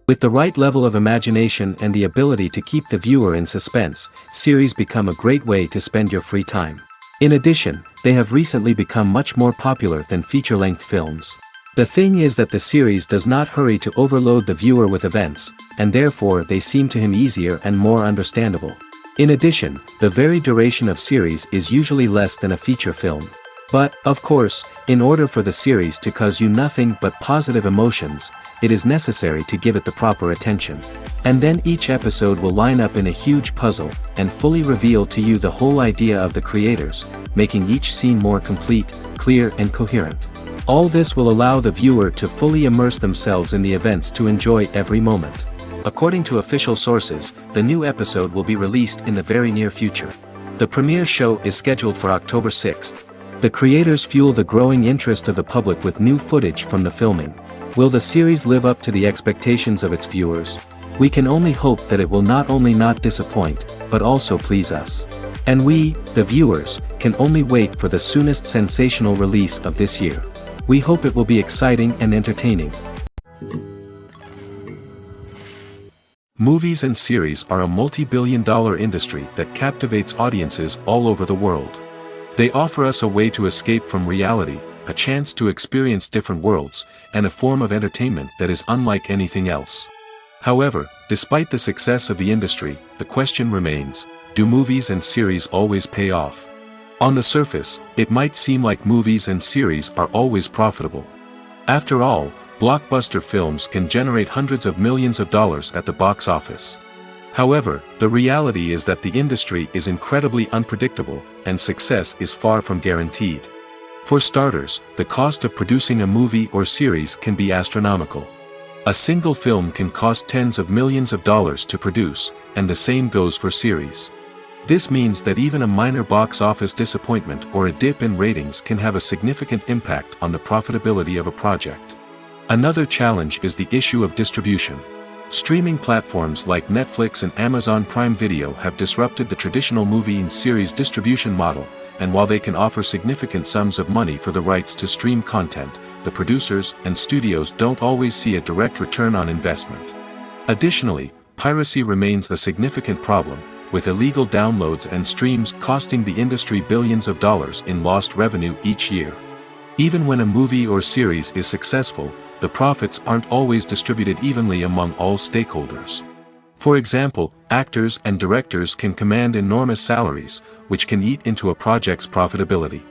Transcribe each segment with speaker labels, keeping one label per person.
Speaker 1: With the right level of imagination and the ability to keep the viewer in suspense, series become a great way to spend your free time. In addition, they have recently become much more popular than feature-length films. The thing is that the series does not hurry to overload the viewer with events, and therefore they seem to him easier and more understandable. In addition, the very duration of series is usually less than a feature film. But, of course, in order for the series to cause you nothing but positive emotions, it is necessary to give it the proper attention. And then each episode will line up in a huge puzzle, and fully reveal to you the whole idea of the creators, making each scene more complete, clear and coherent. All this will allow the viewer to fully immerse themselves in the events to enjoy every moment. According to official sources, the new episode will be released in the very near future. The premiere show is scheduled for October 6th. The creators fuel the growing interest of the public with new footage from the filming. Will the series live up to the expectations of its viewers? We can only hope that it will not only not disappoint, but also please us. And we, the viewers, can only wait for the soonest sensational release of this year. We hope it will be exciting and entertaining. Movies and series are a multi-billion-dollar industry that captivates audiences all over the world. They offer us a way to escape from reality, a chance to experience different worlds, and a form of entertainment that is unlike anything else. However, despite the success of the industry, the question remains, do movies and series always pay off? On the surface, it might seem like movies and series are always profitable. After all, blockbuster films can generate hundreds of millions of dollars at the box office. However, the reality is that the industry is incredibly unpredictable, and success is far from guaranteed. For starters, the cost of producing a movie or series can be astronomical. A single film can cost tens of millions of dollars to produce, and the same goes for series. This means that even a minor box office disappointment or a dip in ratings can have a significant impact on the profitability of a project. Another challenge is the issue of distribution. Streaming platforms like Netflix and Amazon Prime Video have disrupted the traditional movie and series distribution model, and while they can offer significant sums of money for the rights to stream content, the producers and studios don't always see a direct return on investment. Additionally, piracy remains a significant problem, with illegal downloads and streams costing the industry billions of dollars in lost revenue each year. Even when a movie or series is successful, the profits aren't always distributed evenly among all stakeholders. For example, actors and directors can command enormous salaries, which can eat into a project's profitability.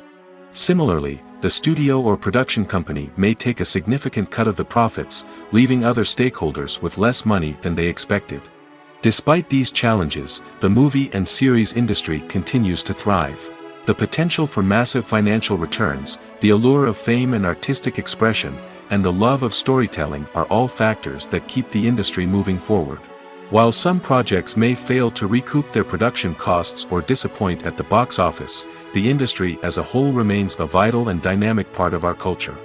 Speaker 1: Similarly, the studio or production company may take a significant cut of the profits, leaving other stakeholders with less money than they expected. Despite these challenges, the movie and series industry continues to thrive. The potential for massive financial returns, the allure of fame and artistic expression, and the love of storytelling are all factors that keep the industry moving forward. While some projects may fail to recoup their production costs or disappoint at the box office, the industry as a whole remains a vital and dynamic part of our culture.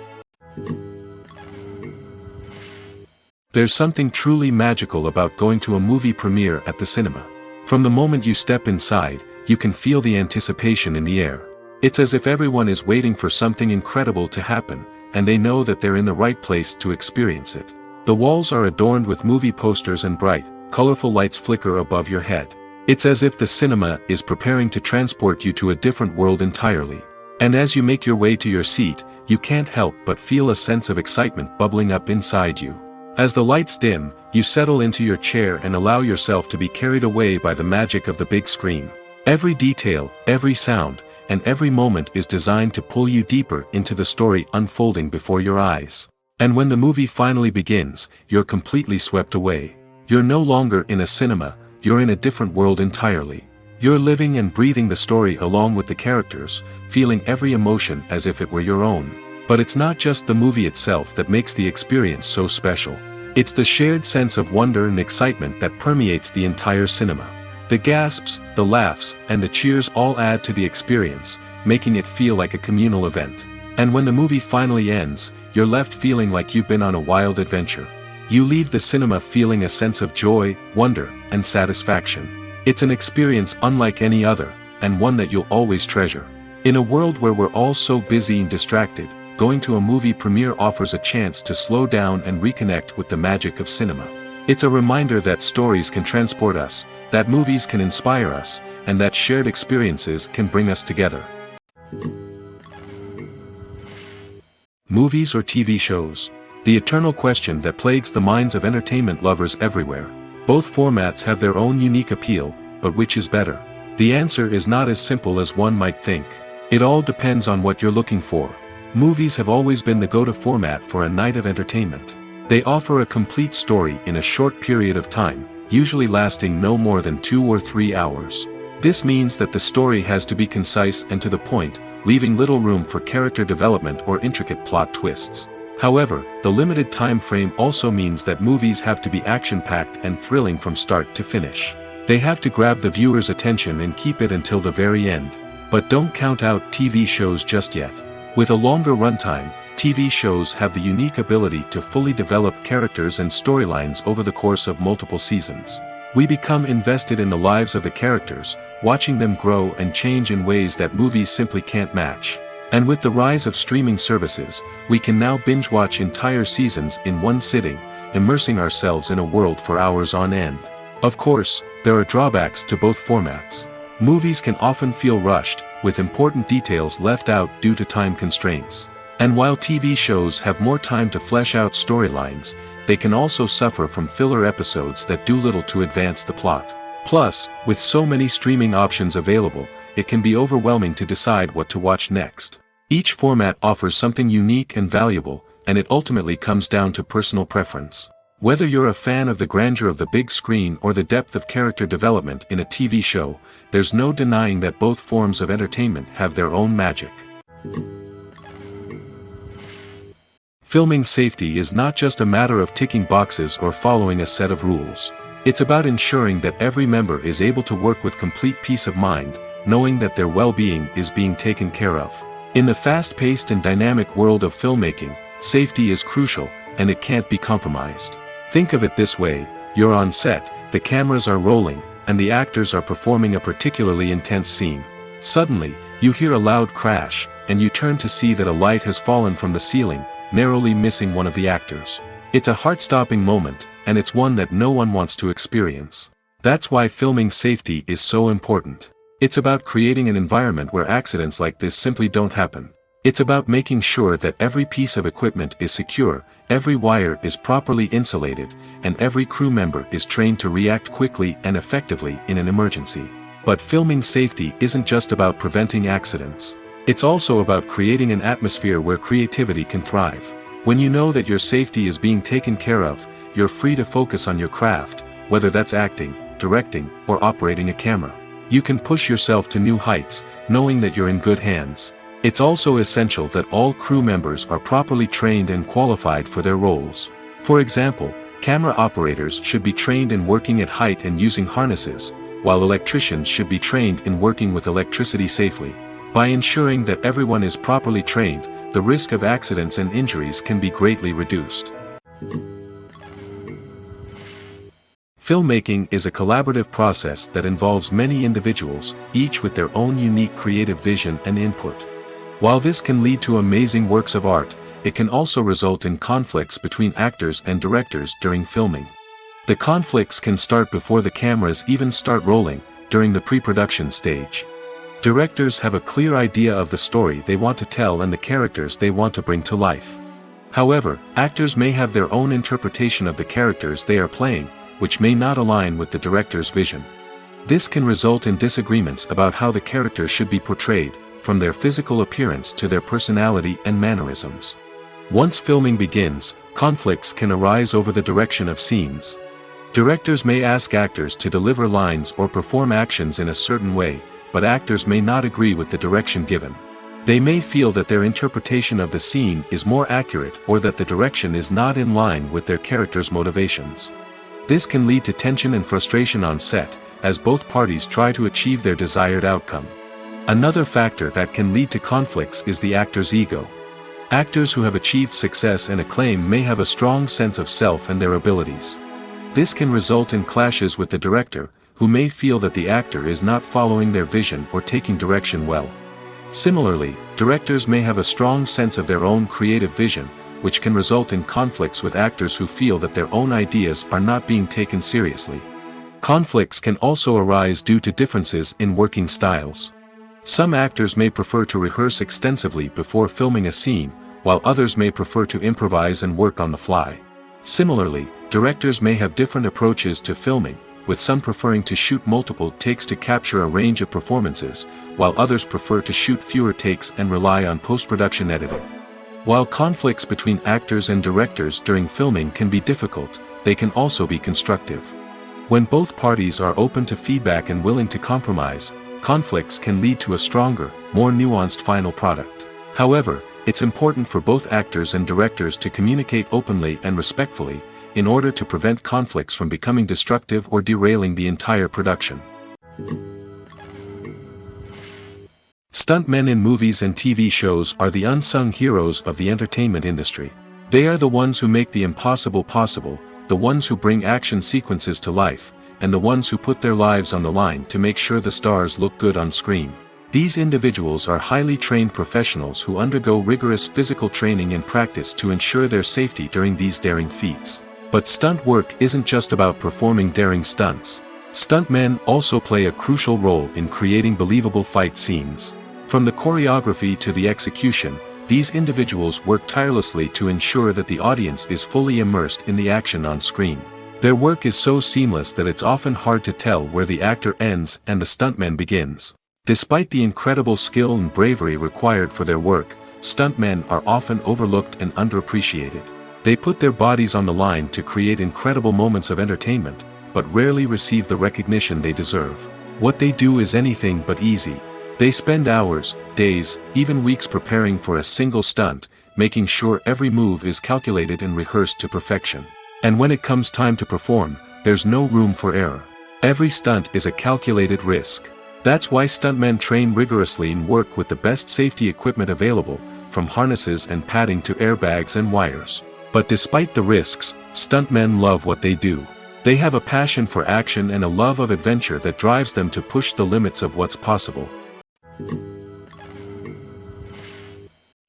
Speaker 1: There's something truly magical about going to a movie premiere at the cinema. From the moment you step inside, you can feel the anticipation in the air. It's as if everyone is waiting for something incredible to happen, and they know that they're in the right place to experience it. The walls are adorned with movie posters and bright, colorful lights flicker above your head. It's as if the cinema is preparing to transport you to a different world entirely. And as you make your way to your seat, you can't help but feel a sense of excitement bubbling up inside you. As the lights dim, you settle into your chair and allow yourself to be carried away by the magic of the big screen. Every detail, every sound, and every moment is designed to pull you deeper into the story unfolding before your eyes. And when the movie finally begins, you're completely swept away. You're no longer in a cinema, you're in a different world entirely. You're living and breathing the story along with the characters, feeling every emotion as if it were your own. But it's not just the movie itself that makes the experience so special. It's the shared sense of wonder and excitement that permeates the entire cinema. The gasps, the laughs, and the cheers all add to the experience, making it feel like a communal event. And when the movie finally ends, you're left feeling like you've been on a wild adventure. You leave the cinema feeling a sense of joy, wonder, and satisfaction. It's an experience unlike any other, and one that you'll always treasure. In a world where we're all so busy and distracted, going to a movie premiere offers a chance to slow down and reconnect with the magic of cinema. It's a reminder that stories can transport us, that movies can inspire us, and that shared experiences can bring us together. Movies or TV shows? The eternal question that plagues the minds of entertainment lovers everywhere. Both formats have their own unique appeal, but which is better? The answer is not as simple as one might think. It all depends on what you're looking for. Movies have always been the go-to format for a night of entertainment. They offer a complete story in a short period of time, usually lasting no more than 2 or 3 hours. This means that the story has to be concise and to the point, leaving little room for character development or intricate plot twists. However, the limited time frame also means that movies have to be action-packed and thrilling from start to finish. They have to grab the viewer's attention and keep it until the very end. But don't count out TV shows just yet. With a longer runtime, TV shows have the unique ability to fully develop characters and storylines over the course of multiple seasons. We become invested in the lives of the characters, watching them grow and change in ways that movies simply can't match. And with the rise of streaming services, we can now binge-watch entire seasons in one sitting, immersing ourselves in a world for hours on end. Of course, there are drawbacks to both formats. Movies can often feel rushed, with important details left out due to time constraints. And while TV shows have more time to flesh out storylines, they can also suffer from filler episodes that do little to advance the plot. Plus, with so many streaming options available, it can be overwhelming to decide what to watch next. Each format offers something unique and valuable, and it ultimately comes down to personal preference. Whether you're a fan of the grandeur of the big screen or the depth of character development in a TV show, there's no denying that both forms of entertainment have their own magic. Filming safety is not just a matter of ticking boxes or following a set of rules. It's about ensuring that every member is able to work with complete peace of mind, knowing that their well-being is being taken care of. In the fast-paced and dynamic world of filmmaking, safety is crucial, and it can't be compromised. Think of it this way: you're on set, the cameras are rolling, and the actors are performing a particularly intense scene. Suddenly, you hear a loud crash, and you turn to see that a light has fallen from the ceiling, narrowly missing one of the actors. It's a heart-stopping moment, and it's one that no one wants to experience. That's why filming safety is so important. It's about creating an environment where accidents like this simply don't happen. It's about making sure that every piece of equipment is secure, every wire is properly insulated, and every crew member is trained to react quickly and effectively in an emergency. But filming safety isn't just about preventing accidents. It's also about creating an atmosphere where creativity can thrive. When you know that your safety is being taken care of, you're free to focus on your craft, whether that's acting, directing, or operating a camera. You can push yourself to new heights, knowing that you're in good hands. It's also essential that all crew members are properly trained and qualified for their roles. For example, camera operators should be trained in working at height and using harnesses, while electricians should be trained in working with electricity safely. By ensuring that everyone is properly trained, the risk of accidents and injuries can be greatly reduced. Filmmaking is a collaborative process that involves many individuals, each with their own unique creative vision and input. While this can lead to amazing works of art, it can also result in conflicts between actors and directors during filming. The conflicts can start before the cameras even start rolling, during the pre-production stage. Directors have a clear idea of the story they want to tell and the characters they want to bring to life. However, actors may have their own interpretation of the characters they are playing, which may not align with the director's vision. This can result in disagreements about how the characters should be portrayed, from their physical appearance to their personality and mannerisms. Once filming begins, conflicts can arise over the direction of scenes. Directors may ask actors to deliver lines or perform actions in a certain way, but actors may not agree with the direction given. They may feel that their interpretation of the scene is more accurate or that the direction is not in line with their character's motivations. This can lead to tension and frustration on set, as both parties try to achieve their desired outcome. Another factor that can lead to conflicts is the actor's ego. Actors who have achieved success and acclaim may have a strong sense of self and their abilities. This can result in clashes with the director, who may feel that the actor is not following their vision or taking direction well. Similarly, directors may have a strong sense of their own creative vision, which can result in conflicts with actors who feel that their own ideas are not being taken seriously. Conflicts can also arise due to differences in working styles. Some actors may prefer to rehearse extensively before filming a scene, while others may prefer to improvise and work on the fly. Similarly, directors may have different approaches to filming, with some preferring to shoot multiple takes to capture a range of performances, while others prefer to shoot fewer takes and rely on post-production editing. While conflicts between actors and directors during filming can be difficult, they can also be constructive. When both parties are open to feedback and willing to compromise, conflicts can lead to a stronger, more nuanced final product. However, it's important for both actors and directors to communicate openly and respectfully, in order to prevent conflicts from becoming destructive or derailing the entire production. Stuntmen in movies and TV shows are the unsung heroes of the entertainment industry. They are the ones who make the impossible possible, the ones who bring action sequences to life, and the ones who put their lives on the line to make sure the stars look good on screen. These individuals are highly trained professionals who undergo rigorous physical training and practice to ensure their safety during these daring feats. But stunt work isn't just about performing daring stunts. Stuntmen also play a crucial role in creating believable fight scenes. From the choreography to the execution, these individuals work tirelessly to ensure that the audience is fully immersed in the action on screen. Their work is so seamless that it's often hard to tell where the actor ends and the stuntman begins. Despite the incredible skill and bravery required for their work, stuntmen are often overlooked and underappreciated. They put their bodies on the line to create incredible moments of entertainment, but rarely receive the recognition they deserve. What they do is anything but easy. They spend hours, days, even weeks preparing for a single stunt, making sure every move is calculated and rehearsed to perfection. And when it comes time to perform, there's no room for error. Every stunt is a calculated risk. That's why stuntmen train rigorously and work with the best safety equipment available, from harnesses and padding to airbags and wires. But despite the risks, stuntmen love what they do. They have a passion for action and a love of adventure that drives them to push the limits of what's possible.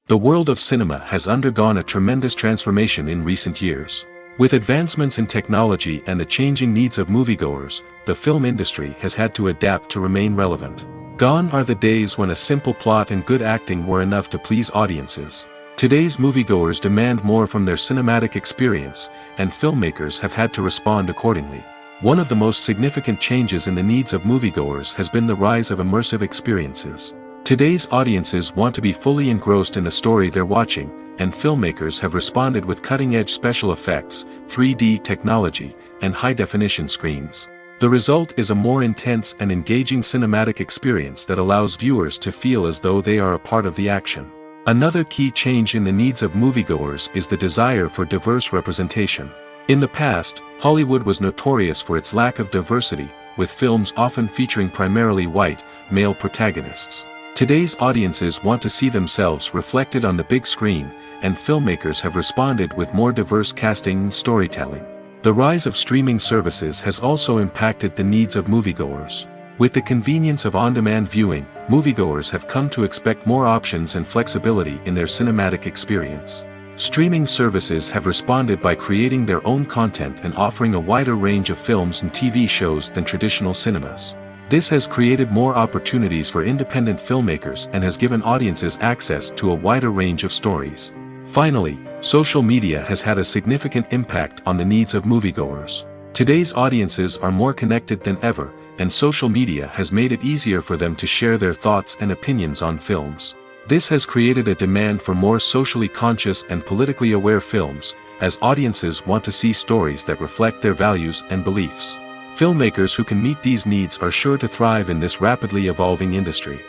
Speaker 1: The world of cinema has undergone a tremendous transformation in recent years. With advancements in technology and the changing needs of moviegoers, the film industry has had to adapt to remain relevant. Gone are the days when a simple plot and good acting were enough to please audiences. Today's moviegoers demand more from their cinematic experience, and filmmakers have had to respond accordingly. One of the most significant changes in the needs of moviegoers has been the rise of immersive experiences. Today's audiences want to be fully engrossed in the story they're watching, and filmmakers have responded with cutting-edge special effects, 3D technology, and high-definition screens. The result is a more intense and engaging cinematic experience that allows viewers to feel as though they are a part of the action. Another key change in the needs of moviegoers is the desire for diverse representation. In the past, Hollywood was notorious for its lack of diversity, with films often featuring primarily white, male protagonists. Today's audiences want to see themselves reflected on the big screen, and filmmakers have responded with more diverse casting and storytelling. The rise of streaming services has also impacted the needs of moviegoers. With the convenience of on-demand viewing, moviegoers have come to expect more options and flexibility in their cinematic experience. Streaming services have responded by creating their own content and offering a wider range of films and TV shows than traditional cinemas. This has created more opportunities for independent filmmakers and has given audiences access to a wider range of stories. Finally, social media has had a significant impact on the needs of moviegoers. Today's audiences are more connected than ever, and social media has made it easier for them to share their thoughts and opinions on films. This has created a demand for more socially conscious and politically aware films, as audiences want to see stories that reflect their values and beliefs. Filmmakers who can meet these needs are sure to thrive in this rapidly evolving industry.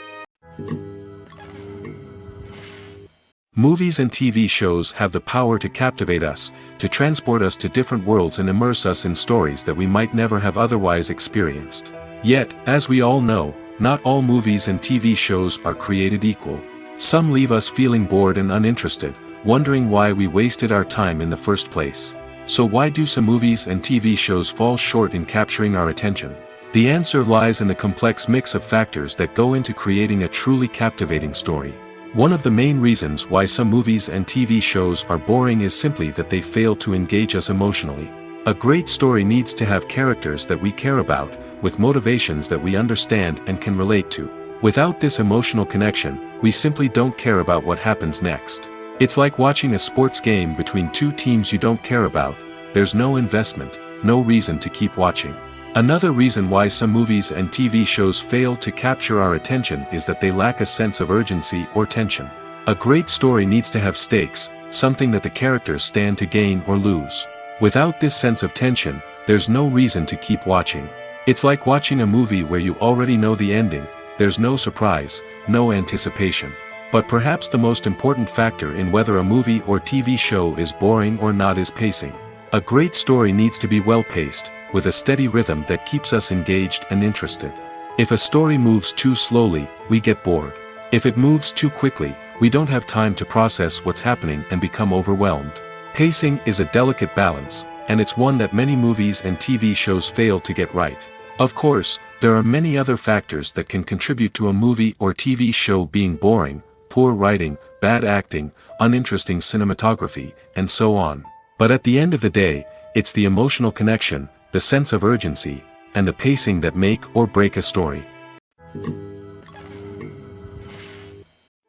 Speaker 1: Movies and TV shows have the power to captivate us, to transport us to different worlds and immerse us in stories that we might never have otherwise experienced. Yet, as we all know, not all movies and TV shows are created equal. Some leave us feeling bored and uninterested, wondering why we wasted our time in the first place. So why do some movies and TV shows fall short in capturing our attention? The answer lies in the complex mix of factors that go into creating a truly captivating story. One of the main reasons why some movies and TV shows are boring is simply that they fail to engage us emotionally. A great story needs to have characters that we care about, with motivations that we understand and can relate to. Without this emotional connection, we simply don't care about what happens next. It's like watching a sports game between two teams you don't care about. There's no investment, no reason to keep watching. Another reason why some movies and TV shows fail to capture our attention is that they lack a sense of urgency or tension. A great story needs to have stakes, something that the characters stand to gain or lose. Without this sense of tension, there's no reason to keep watching. It's like watching a movie where you already know the ending. There's no surprise, no anticipation. But perhaps the most important factor in whether a movie or TV show is boring or not is pacing. A great story needs to be well-paced, with a steady rhythm that keeps us engaged and interested. If a story moves too slowly, we get bored. If it moves too quickly, we don't have time to process what's happening and become overwhelmed. Pacing is a delicate balance, and it's one that many movies and TV shows fail to get right. Of course, there are many other factors that can contribute to a movie or TV show being boring: poor writing, bad acting, uninteresting cinematography, and so on. But at the end of the day, it's the emotional connection, the sense of urgency, and the pacing that make or break a story.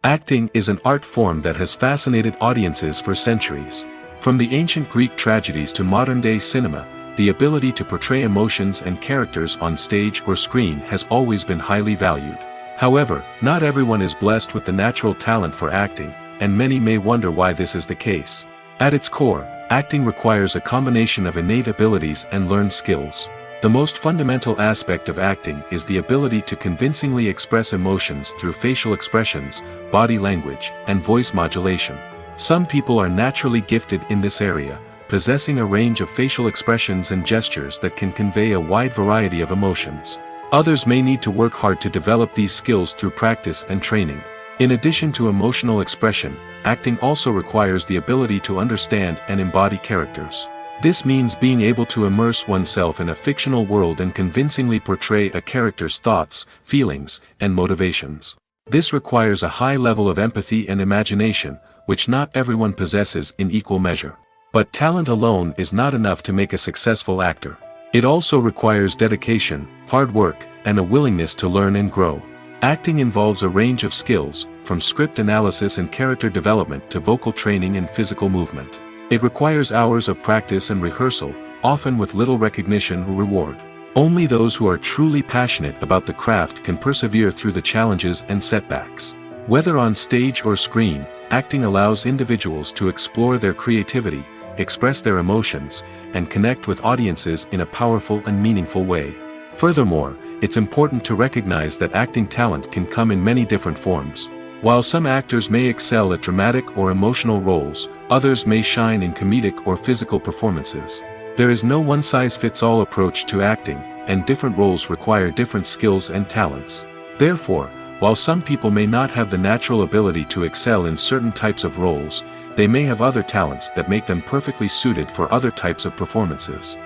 Speaker 1: Acting is an art form that has fascinated audiences for centuries. From the ancient Greek tragedies to modern-day cinema, the ability to portray emotions and characters on stage or screen has always been highly valued. However, not everyone is blessed with the natural talent for acting, and many may wonder why this is the case. At its core, acting requires a combination of innate abilities and learned skills. The most fundamental aspect of acting is the ability to convincingly express emotions through facial expressions, body language, and voice modulation. Some people are naturally gifted in this area, possessing a range of facial expressions and gestures that can convey a wide variety of emotions. Others may need to work hard to develop these skills through practice and training. In addition to emotional expression, acting also requires the ability to understand and embody characters. This means being able to immerse oneself in a fictional world and convincingly portray a character's thoughts, feelings, and motivations. This requires a high level of empathy and imagination, which not everyone possesses in equal measure. But talent alone is not enough to make a successful actor. It also requires dedication, hard work, and a willingness to learn and grow. Acting involves a range of skills, from script analysis and character development to vocal training and physical movement. It requires hours of practice and rehearsal, often with little recognition or reward. Only those who are truly passionate about the craft can persevere through the challenges and setbacks. Whether on stage or screen, acting allows individuals to explore their creativity, express their emotions, and connect with audiences in a powerful and meaningful way. Furthermore, it's important to recognize that acting talent can come in many different forms. While some actors may excel at dramatic or emotional roles, others may shine in comedic or physical performances. There is no one-size-fits-all approach to acting, and different roles require different skills and talents. Therefore, while some people may not have the natural ability to excel in certain types of roles, they may have other talents that make them perfectly suited for other types of performances.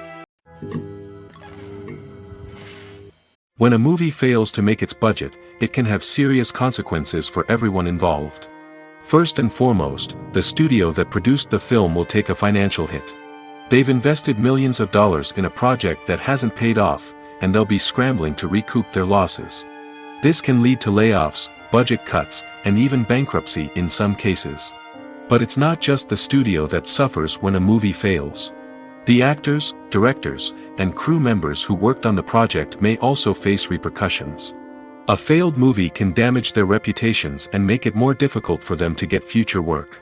Speaker 1: When a movie fails to make its budget, it can have serious consequences for everyone involved. First and foremost, the studio that produced the film will take a financial hit. They've invested millions of dollars in a project that hasn't paid off, and they'll be scrambling to recoup their losses. This can lead to layoffs, budget cuts, and even bankruptcy in some cases. But it's not just the studio that suffers when a movie fails. The actors, directors, and crew members who worked on the project may also face repercussions. A failed movie can damage their reputations and make it more difficult for them to get future work.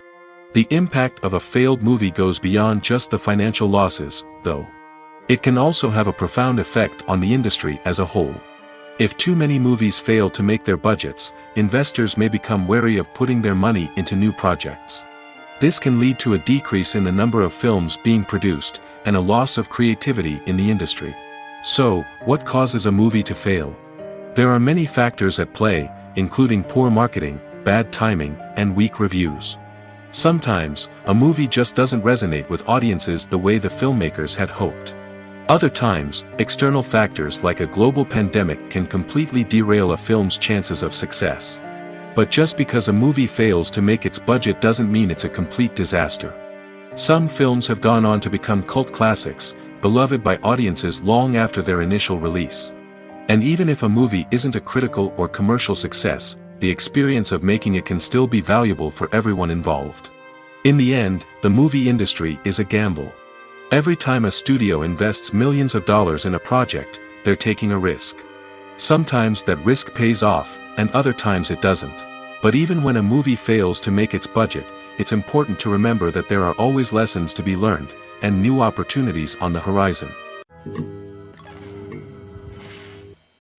Speaker 1: The impact of a failed movie goes beyond just the financial losses, though. It can also have a profound effect on the industry as a whole. If too many movies fail to make their budgets, investors may become wary of putting their money into new projects. This can lead to a decrease in the number of films being produced, and a loss of creativity in the industry. So, what causes a movie to fail? There are many factors at play, including poor marketing, bad timing, and weak reviews. Sometimes, a movie just doesn't resonate with audiences the way the filmmakers had hoped. Other times, external factors like a global pandemic can completely derail a film's chances of success. But just because a movie fails to make its budget doesn't mean it's a complete disaster. Some films have gone on to become cult classics, beloved by audiences long after their initial release. And even if a movie isn't a critical or commercial success, the experience of making it can still be valuable for everyone involved. In the end, the movie industry is a gamble. Every time a studio invests millions of dollars in a project, they're taking a risk. Sometimes that risk pays off, and other times it doesn't. But even when a movie fails to make its budget, it's important to remember that there are always lessons to be learned, and new opportunities on the horizon.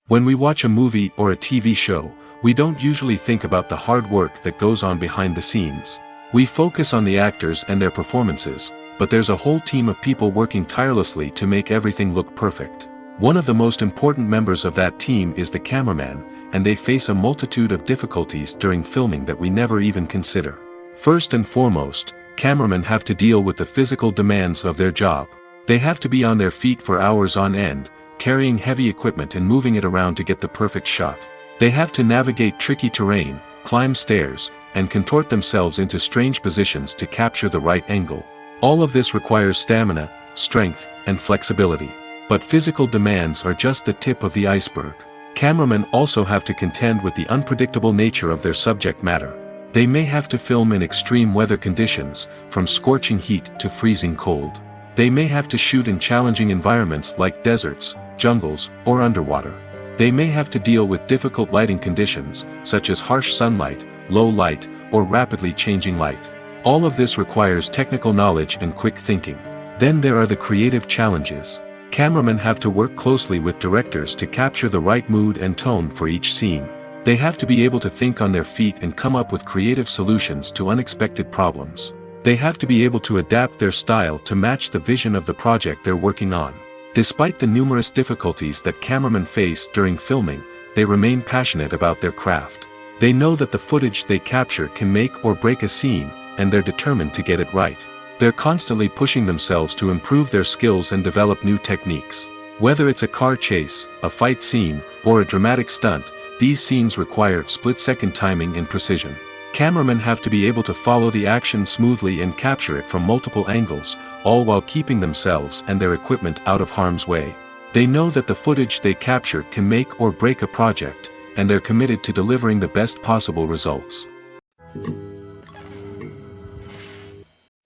Speaker 1: When we watch a movie or a TV show, we don't usually think about the hard work that goes on behind the scenes. We focus on the actors and their performances, but there's a whole team of people working tirelessly to make everything look perfect. One of the most important members of that team is the cameraman, and they face a multitude of difficulties during filming that we never even consider. First and foremost, cameramen have to deal with the physical demands of their job. They have to be on their feet for hours on end, carrying heavy equipment and moving it around to get the perfect shot. They have to navigate tricky terrain, climb stairs, and contort themselves into strange positions to capture the right angle. All of this requires stamina, strength, and flexibility. But physical demands are just the tip of the iceberg. Cameramen also have to contend with the unpredictable nature of their subject matter. They may have to film in extreme weather conditions, from scorching heat to freezing cold. They may have to shoot in challenging environments like deserts, jungles, or underwater. They may have to deal with difficult lighting conditions, such as harsh sunlight, low light, or rapidly changing light. All of this requires technical knowledge and quick thinking. Then there are the creative challenges. Cameramen have to work closely with directors to capture the right mood and tone for each scene. They have to be able to think on their feet and come up with creative solutions to unexpected problems. They have to be able to adapt their style to match the vision of the project they're working on. Despite the numerous difficulties that cameramen face during filming, they remain passionate about their craft. They know that the footage they capture can make or break a scene, and they're determined to get it right. They're constantly pushing themselves to improve their skills and develop new techniques. Whether it's a car chase, a fight scene, or a dramatic stunt, these scenes require split-second timing and precision. Cameramen have to be able to follow the action smoothly and capture it from multiple angles, all while keeping themselves and their equipment out of harm's way. They know that the footage they capture can make or break a project, and they're committed to delivering the best possible results.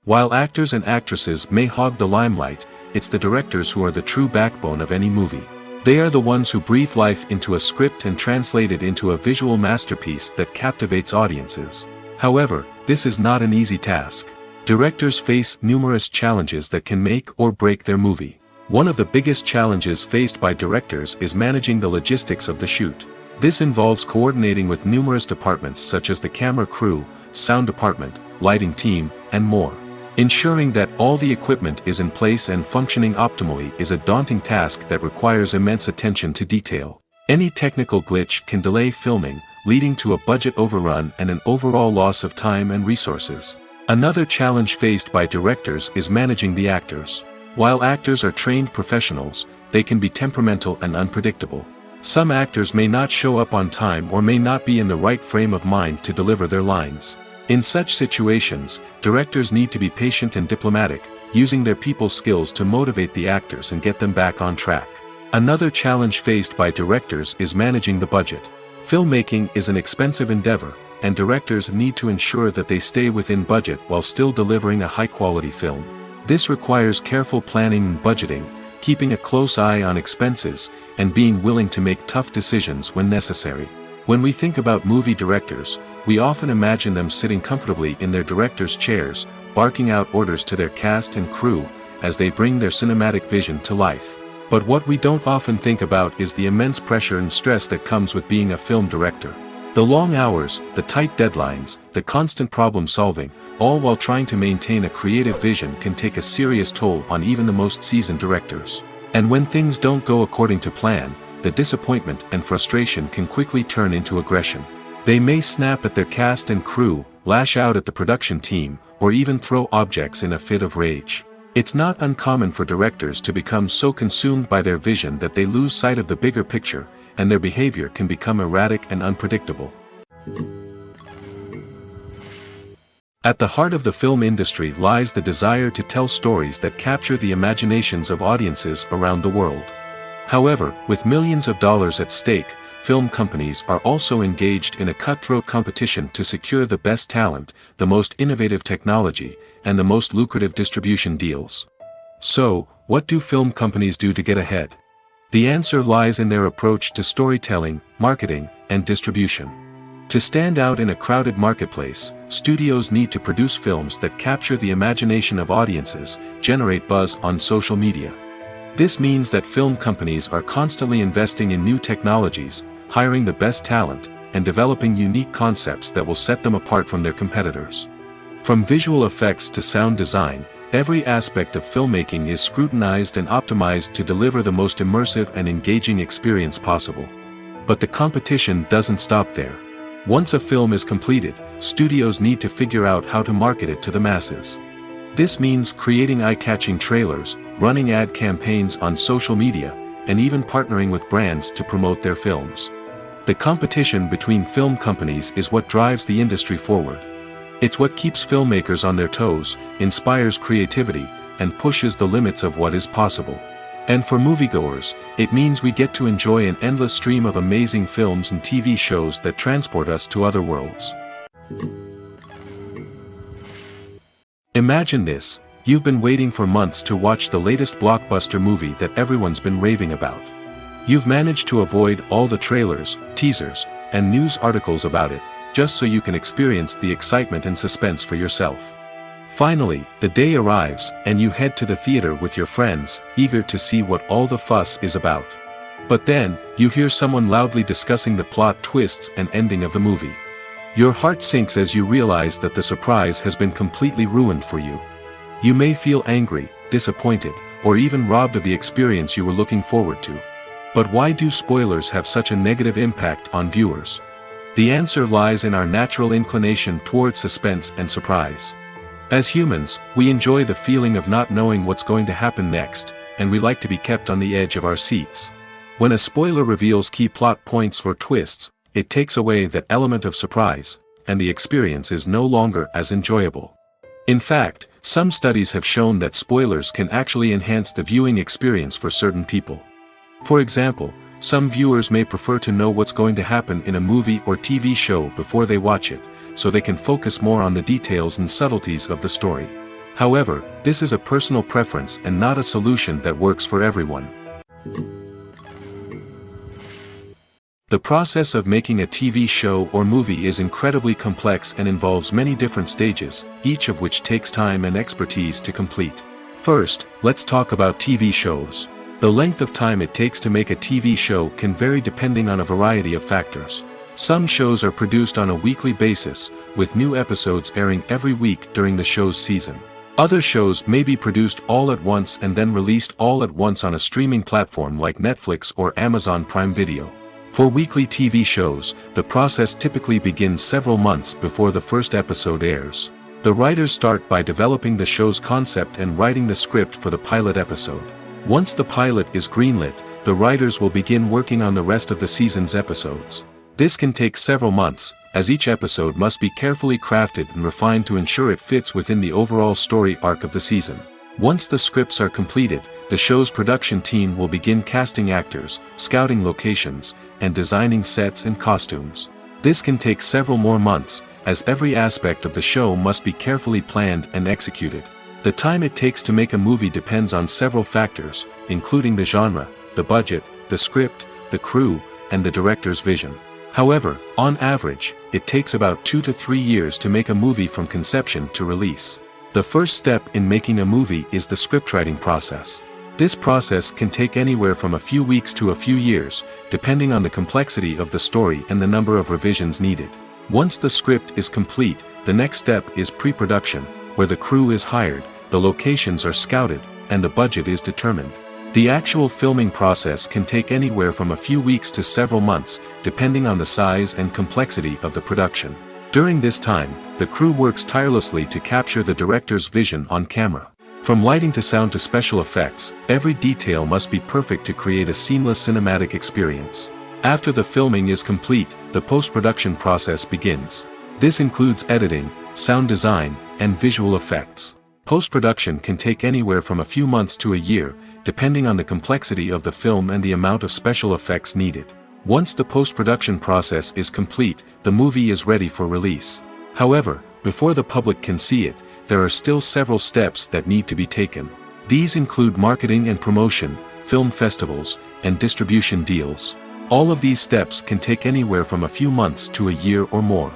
Speaker 1: While actors and actresses may hog the limelight, it's the directors who are the true backbone of any movie. They are the ones who breathe life into a script and translate it into a visual masterpiece that captivates audiences. However, this is not an easy task. Directors face numerous challenges that can make or break their movie. One of the biggest challenges faced by directors is managing the logistics of the shoot. This involves coordinating with numerous departments such as the camera crew, sound department, lighting team, and more. Ensuring that all the equipment is in place and functioning optimally is a daunting task that requires immense attention to detail. Any technical glitch can delay filming, leading to a budget overrun and an overall loss of time and resources. Another challenge faced by directors is managing the actors. While actors are trained professionals, they can be temperamental and unpredictable. Some actors may not show up on time or may not be in the right frame of mind to deliver their lines. In such situations, directors need to be patient and diplomatic, using their people skills to motivate the actors and get them back on track. Another challenge faced by directors is managing the budget. Filmmaking is an expensive endeavor, and directors need to ensure that they stay within budget while still delivering a high-quality film. This requires careful planning and budgeting, keeping a close eye on expenses, and being willing to make tough decisions when necessary. When we think about movie directors, we often imagine them sitting comfortably in their director's chairs, barking out orders to their cast and crew, as they bring their cinematic vision to life. But what we don't often think about is the immense pressure and stress that comes with being a film director. The long hours, the tight deadlines, the constant problem solving, all while trying to maintain a creative vision can take a serious toll on even the most seasoned directors. And when things don't go according to plan, the disappointment and frustration can quickly turn into aggression. They may snap at their cast and crew, lash out at the production team, or even throw objects in a fit of rage. It's not uncommon for directors to become so consumed by their vision that they lose sight of the bigger picture, and their behavior can become erratic and unpredictable. At the heart of the film industry lies the desire to tell stories that capture the imaginations of audiences around the world. However, with millions of dollars at stake, film companies are also engaged in a cutthroat competition to secure the best talent, the most innovative technology, and the most lucrative distribution deals. So, what do film companies do to get ahead? The answer lies in their approach to storytelling, marketing, and distribution. To stand out in a crowded marketplace, studios need to produce films that capture the imagination of audiences, generate buzz on social media. This means that film companies are constantly investing in new technologies, hiring the best talent, and developing unique concepts that will set them apart from their competitors. From visual effects to sound design, every aspect of filmmaking is scrutinized and optimized to deliver the most immersive and engaging experience possible. But the competition doesn't stop there. Once a film is completed, studios need to figure out how to market it to the masses. This means creating eye-catching trailers, running ad campaigns on social media, and even partnering with brands to promote their films. The competition between film companies is what drives the industry forward. It's what keeps filmmakers on their toes, inspires creativity, and pushes the limits of what is possible. And for moviegoers, it means we get to enjoy an endless stream of amazing films and TV shows that transport us to other worlds. Imagine this: you've been waiting for months to watch the latest blockbuster movie that everyone's been raving about. You've managed to avoid all the trailers, teasers, and news articles about it, just so you can experience the excitement and suspense for yourself. Finally, the day arrives, and you head to the theater with your friends, eager to see what all the fuss is about. But then, you hear someone loudly discussing the plot twists and ending of the movie. Your heart sinks as you realize that the surprise has been completely ruined for you. You may feel angry, disappointed, or even robbed of the experience you were looking forward to. But why do spoilers have such a negative impact on viewers? The answer lies in our natural inclination towards suspense and surprise. As humans, we enjoy the feeling of not knowing what's going to happen next, and we like to be kept on the edge of our seats. When a spoiler reveals key plot points or twists, it takes away that element of surprise, and the experience is no longer as enjoyable. In fact, some studies have shown that spoilers can actually enhance the viewing experience for certain people. For example, some viewers may prefer to know what's going to happen in a movie or TV show before they watch it, so they can focus more on the details and subtleties of the story. However, this is a personal preference and not a solution that works for everyone. The process of making a TV show or movie is incredibly complex and involves many different stages, each of which takes time and expertise to complete. First, let's talk about TV shows. The length of time it takes to make a TV show can vary depending on a variety of factors. Some shows are produced on a weekly basis, with new episodes airing every week during the show's season. Other shows may be produced all at once and then released all at once on a streaming platform like Netflix or Amazon Prime Video. For weekly TV shows, the process typically begins several months before the first episode airs. The writers start by developing the show's concept and writing the script for the pilot episode. Once the pilot is greenlit, the writers will begin working on the rest of the season's episodes. This can take several months, as each episode must be carefully crafted and refined to ensure it fits within the overall story arc of the season. Once the scripts are completed, the show's production team will begin casting actors, scouting locations, and designing sets and costumes. This can take several more months, as every aspect of the show must be carefully planned and executed. The time it takes to make a movie depends on several factors, including the genre, the budget, the script, the crew, and the director's vision. However, on average, it takes about 2 to 3 years to make a movie from conception to release. The first step in making a movie is the scriptwriting process. This process can take anywhere from a few weeks to a few years, depending on the complexity of the story and the number of revisions needed. Once the script is complete, the next step is pre-production, where the crew is hired, the locations are scouted, and the budget is determined. The actual filming process can take anywhere from a few weeks to several months, depending on the size and complexity of the production. During this time, the crew works tirelessly to capture the director's vision on camera. From lighting to sound to special effects, every detail must be perfect to create a seamless cinematic experience. After the filming is complete, the post-production process begins. This includes editing, sound design, and visual effects. Post-production can take anywhere from a few months to a year, depending on the complexity of the film and the amount of special effects needed. Once the post-production process is complete, the movie is ready for release. However, before the public can see it, there are still several steps that need to be taken. These include marketing and promotion, film festivals, and distribution deals. All of these steps can take anywhere from a few months to a year or more.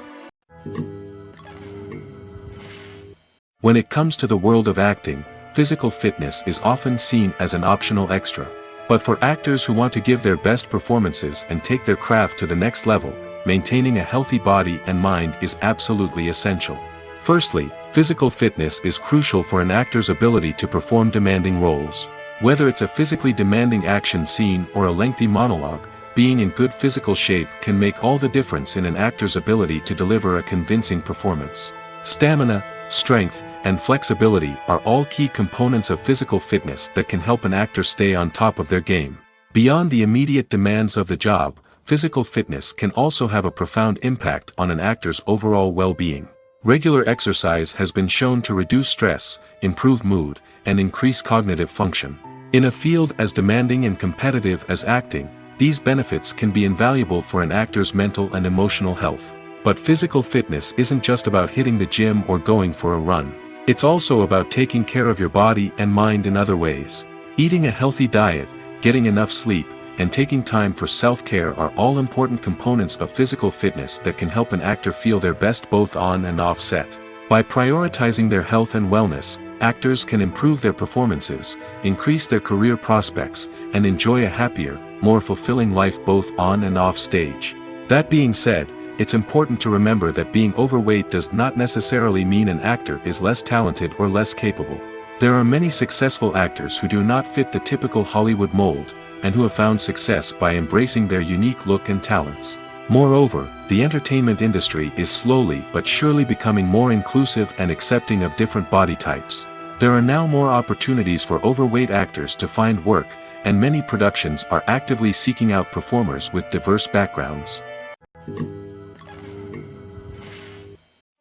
Speaker 1: When it comes to the world of acting, physical fitness is often seen as an optional extra. But for actors who want to give their best performances and take their craft to the next level, maintaining a healthy body and mind is absolutely essential. Firstly, physical fitness is crucial for an actor's ability to perform demanding roles. Whether it's a physically demanding action scene or a lengthy monologue, being in good physical shape can make all the difference in an actor's ability to deliver a convincing performance. Stamina, strength, and flexibility are all key components of physical fitness that can help an actor stay on top of their game. Beyond the immediate demands of the job, physical fitness can also have a profound impact on an actor's overall well-being. Regular exercise has been shown to reduce stress, improve mood, and increase cognitive function. In a field as demanding and competitive as acting, these benefits can be invaluable for an actor's mental and emotional health. But physical fitness isn't just about hitting the gym or going for a run. It's also about taking care of your body and mind in other ways. Eating a healthy diet, getting enough sleep, and taking time for self-care are all important components of physical fitness that can help an actor feel their best both on and off set. By prioritizing their health and wellness, actors can improve their performances, increase their career prospects, and enjoy a happier, more fulfilling life both on and off stage. That being said, it's important to remember that being overweight does not necessarily mean an actor is less talented or less capable. There are many successful actors who do not fit the typical Hollywood mold, and who have found success by embracing their unique look and talents. Moreover, the entertainment industry is slowly but surely becoming more inclusive and accepting of different body types. There are now more opportunities for overweight actors to find work, and many productions are actively seeking out performers with diverse backgrounds.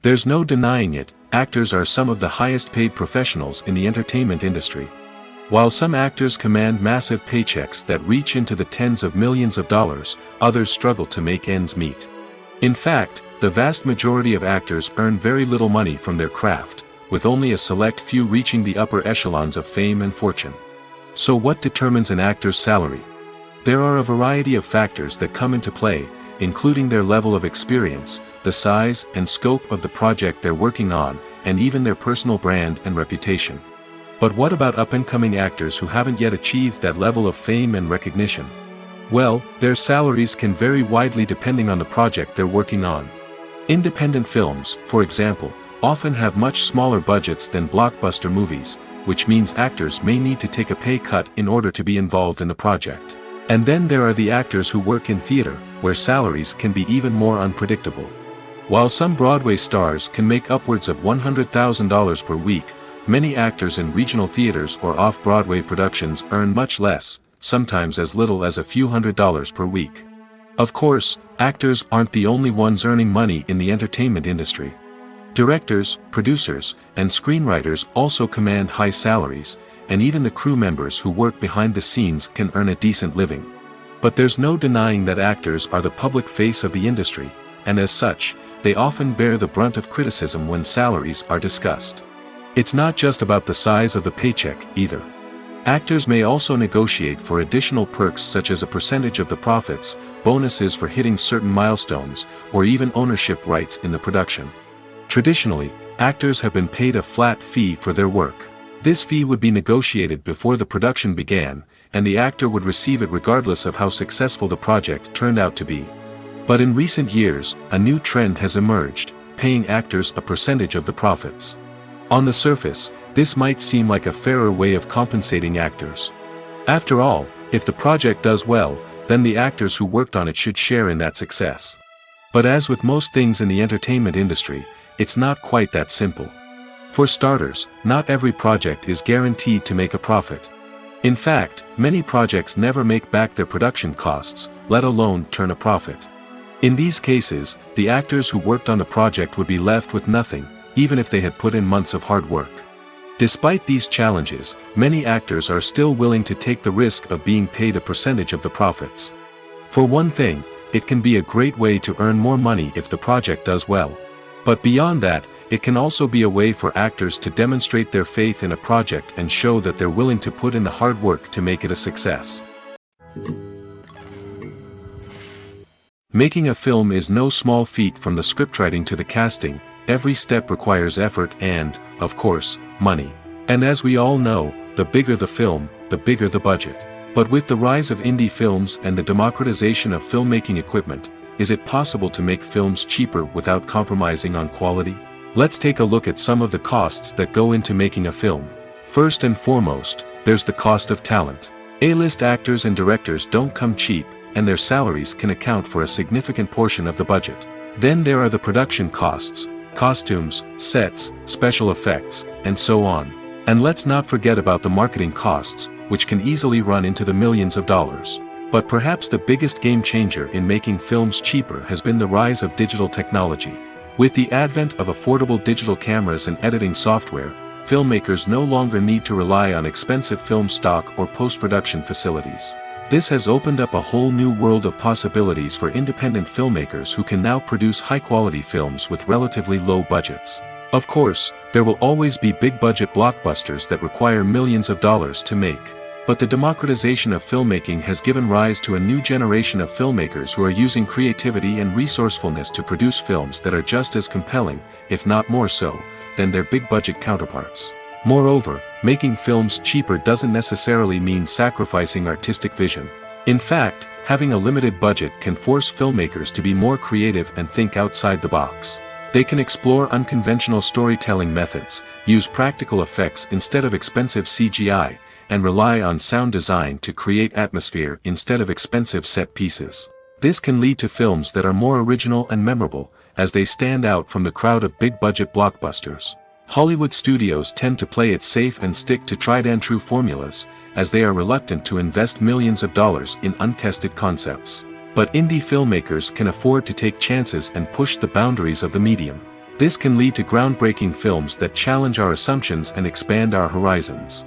Speaker 1: There's no denying it, actors are some of the highest paid professionals in the entertainment industry. While some actors command massive paychecks that reach into the tens of millions of dollars, others struggle to make ends meet. In fact, the vast majority of actors earn very little money from their craft, with only a select few reaching the upper echelons of fame and fortune. So what determines an actor's salary? There are a variety of factors that come into play, including their level of experience, the size and scope of the project they're working on, and even their personal brand and reputation. But what about up-and-coming actors who haven't yet achieved that level of fame and recognition? Well, their salaries can vary widely depending on the project they're working on. Independent films, for example, often have much smaller budgets than blockbuster movies, which means actors may need to take a pay cut in order to be involved in the project. And then there are the actors who work in theater, where salaries can be even more unpredictable. While some Broadway stars can make upwards of $100,000 per week, many actors in regional theaters or off-Broadway productions earn much less, sometimes as little as a few $100s per week. Of course, actors aren't the only ones earning money in the entertainment industry. Directors, producers, and screenwriters also command high salaries, and even the crew members who work behind the scenes can earn a decent living. But there's no denying that actors are the public face of the industry, and as such, they often bear the brunt of criticism when salaries are discussed. It's not just about the size of the paycheck, either. Actors may also negotiate for additional perks such as a percentage of the profits, bonuses for hitting certain milestones, or even ownership rights in the production. Traditionally, actors have been paid a flat fee for their work. This fee would be negotiated before the production began, and the actor would receive it regardless of how successful the project turned out to be. But in recent years, a new trend has emerged, paying actors a percentage of the profits. On the surface, this might seem like a fairer way of compensating actors. After all, if the project does well, then the actors who worked on it should share in that success. But as with most things in the entertainment industry, it's not quite that simple. For starters, not every project is guaranteed to make a profit. In fact, many projects never make back their production costs, let alone turn a profit. In these cases, the actors who worked on the project would be left with nothing, even if they had put in months of hard work. Despite these challenges, many actors are still willing to take the risk of being paid a percentage of the profits. For one thing, it can be a great way to earn more money if the project does well. But beyond that, it can also be a way for actors to demonstrate their faith in a project and show that they're willing to put in the hard work to make it a success. Making a film is no small feat. From the scriptwriting to the casting, every step requires effort and, of course, money. And as we all know, the bigger the film, the bigger the budget. But with the rise of indie films and the democratization of filmmaking equipment, is it possible to make films cheaper without compromising on quality? Let's take a look at some of the costs that go into making a film. First and foremost, there's the cost of talent. A-list actors and directors don't come cheap, and their salaries can account for a significant portion of the budget. Then there are the production costs, costumes, sets, special effects, and so on. And let's not forget about the marketing costs, which can easily run into the millions of dollars. But perhaps the biggest game changer in making films cheaper has been the rise of digital technology. With the advent of affordable digital cameras and editing software, filmmakers no longer need to rely on expensive film stock or post-production facilities. This has opened up a whole new world of possibilities for independent filmmakers who can now produce high-quality films with relatively low budgets. Of course, there will always be big-budget blockbusters that require millions of dollars to make. But the democratization of filmmaking has given rise to a new generation of filmmakers who are using creativity and resourcefulness to produce films that are just as compelling, if not more so, than their big-budget counterparts. Moreover, making films cheaper doesn't necessarily mean sacrificing artistic vision. In fact, having a limited budget can force filmmakers to be more creative and think outside the box. They can explore unconventional storytelling methods, use practical effects instead of expensive CGI, and rely on sound design to create atmosphere instead of expensive set pieces. This can lead to films that are more original and memorable, as they stand out from the crowd of big-budget blockbusters. Hollywood studios tend to play it safe and stick to tried-and-true formulas, as they are reluctant to invest millions of dollars in untested concepts. But indie filmmakers can afford to take chances and push the boundaries of the medium. This can lead to groundbreaking films that challenge our assumptions and expand our horizons.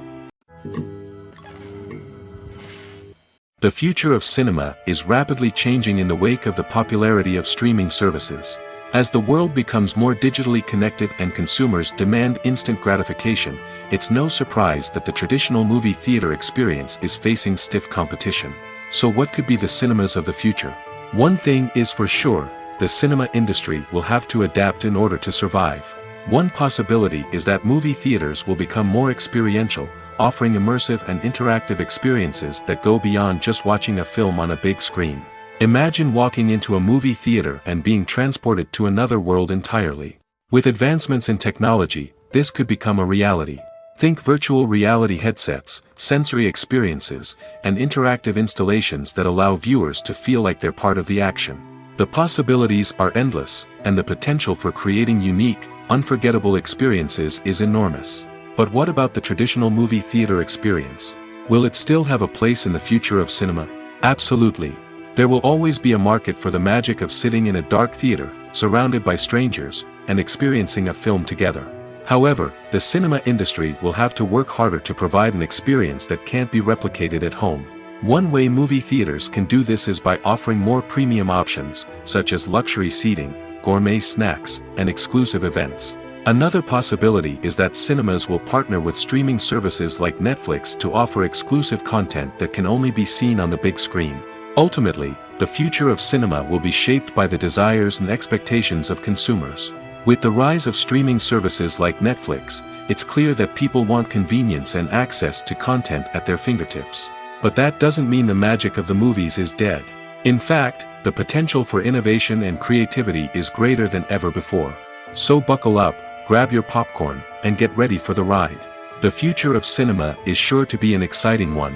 Speaker 1: The future of cinema is rapidly changing in the wake of the popularity of streaming services. As the world becomes more digitally connected and consumers demand instant gratification, it's no surprise that the traditional movie theater experience is facing stiff competition. So what could be the cinemas of the future? One thing is for sure, the cinema industry will have to adapt in order to survive. One possibility is that movie theaters will become more experiential, offering immersive and interactive experiences that go beyond just watching a film on a big screen. Imagine walking into a movie theater and being transported to another world entirely. With advancements in technology, this could become a reality. Think virtual reality headsets, sensory experiences, and interactive installations that allow viewers to feel like they're part of the action. The possibilities are endless, and the potential for creating unique, unforgettable experiences is enormous. But what about the traditional movie theater experience? Will it still have a place in the future of cinema? Absolutely. There will always be a market for the magic of sitting in a dark theater, surrounded by strangers, and experiencing a film together. However, the cinema industry will have to work harder to provide an experience that can't be replicated at home. One way movie theaters can do this is by offering more premium options, such as luxury seating, gourmet snacks, and exclusive events. Another possibility is that cinemas will partner with streaming services like Netflix to offer exclusive content that can only be seen on the big screen. Ultimately, the future of cinema will be shaped by the desires and expectations of consumers. With the rise of streaming services like Netflix, it's clear that people want convenience and access to content at their fingertips. But that doesn't mean the magic of the movies is dead. In fact, the potential for innovation and creativity is greater than ever before. So buckle up, grab your popcorn, and get ready for the ride. The future of cinema is sure to be an exciting one.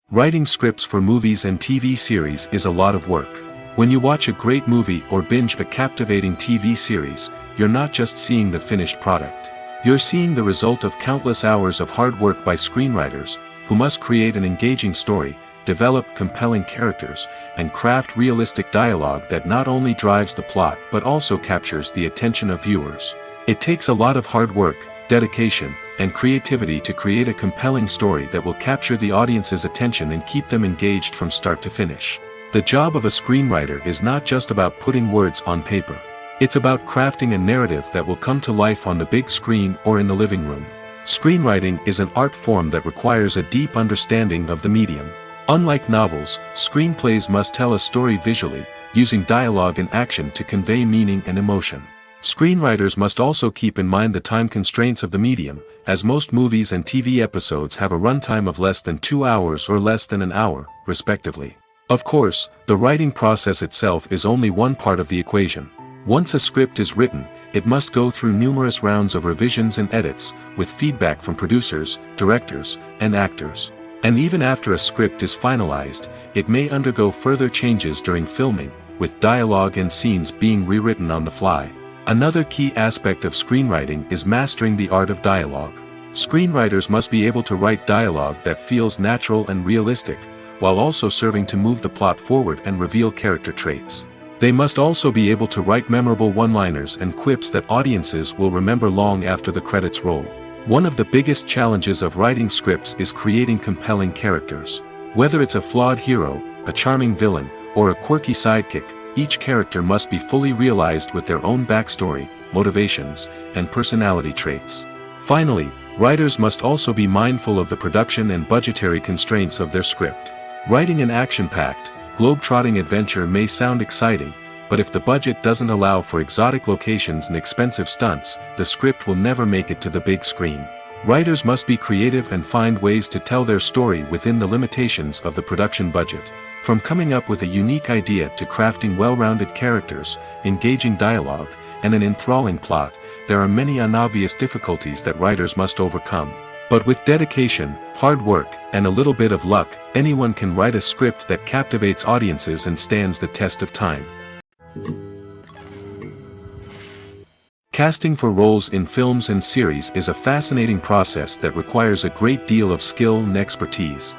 Speaker 1: Writing scripts for movies and TV series is a lot of work. When you watch a great movie or binge a captivating TV series, you're not just seeing the finished product. You're seeing the result of countless hours of hard work by screenwriters, who must create an engaging story, develop compelling characters, and craft realistic dialogue that not only drives the plot but also captures the attention of viewers. It takes a lot of hard work, dedication, and creativity to create a compelling story that will capture the audience's attention and keep them engaged from start to finish. The job of a screenwriter is not just about putting words on paper. It's about crafting a narrative that will come to life on the big screen or in the living room. Screenwriting is an art form that requires a deep understanding of the medium. Unlike novels, screenplays must tell a story visually, using dialogue and action to convey meaning and emotion. Screenwriters must also keep in mind the time constraints of the medium, as most movies and TV episodes have a runtime of less than 2 hours or less than an hour, respectively. Of course, the writing process itself is only one part of the equation. Once a script is written, it must go through numerous rounds of revisions and edits, with feedback from producers, directors, and actors. And even after a script is finalized, it may undergo further changes during filming, with dialogue and scenes being rewritten on the fly. Another key aspect of screenwriting is mastering the art of dialogue. Screenwriters must be able to write dialogue that feels natural and realistic, while also serving to move the plot forward and reveal character traits. They must also be able to write memorable one-liners and quips that audiences will remember long after the credits roll. One of the biggest challenges of writing scripts is creating compelling characters. Whether it's a flawed hero, a charming villain, or a quirky sidekick, each character must be fully realized with their own backstory, motivations, and personality traits. Finally, writers must also be mindful of the production and budgetary constraints of their script. Writing an action-packed, globe-trotting adventure may sound exciting, but if the budget doesn't allow for exotic locations and expensive stunts, the script will never make it to the big screen. Writers must be creative and find ways to tell their story within the limitations of the production budget. From coming up with a unique idea to crafting well-rounded characters, engaging dialogue, and an enthralling plot, there are many unobvious difficulties that writers must overcome. But with dedication, hard work, and a little bit of luck, anyone can write a script that captivates audiences and stands the test of time. Casting for roles in films and series is a fascinating process that requires a great deal of skill and expertise.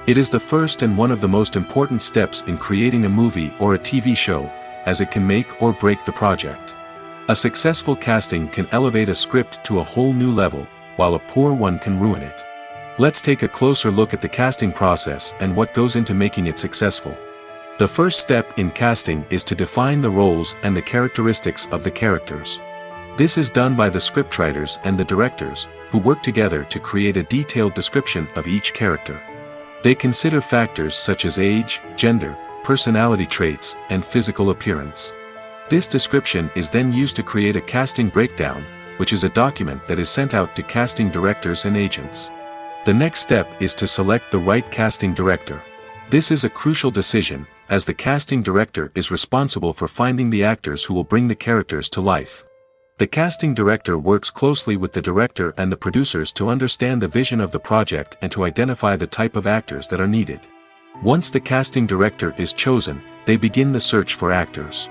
Speaker 1: It is the first and one of the most important steps in creating a movie or a TV show, as it can make or break the project. A successful casting can elevate a script to a whole new level, while a poor one can ruin it. Let's take a closer look at the casting process and what goes into making it successful. The first step in casting is to define the roles and the characteristics of the characters. This is done by the scriptwriters and the directors, who work together to create a detailed description of each character. They consider factors such as age, gender, personality traits, and physical appearance. This description is then used to create a casting breakdown, which is a document that is sent out to casting directors and agents. The next step is to select the right casting director. This is a crucial decision, as the casting director is responsible for finding the actors who will bring the characters to life. The casting director works closely with the director and the producers to understand the vision of the project and to identify the type of actors that are needed. Once the casting director is chosen, they begin the search for actors.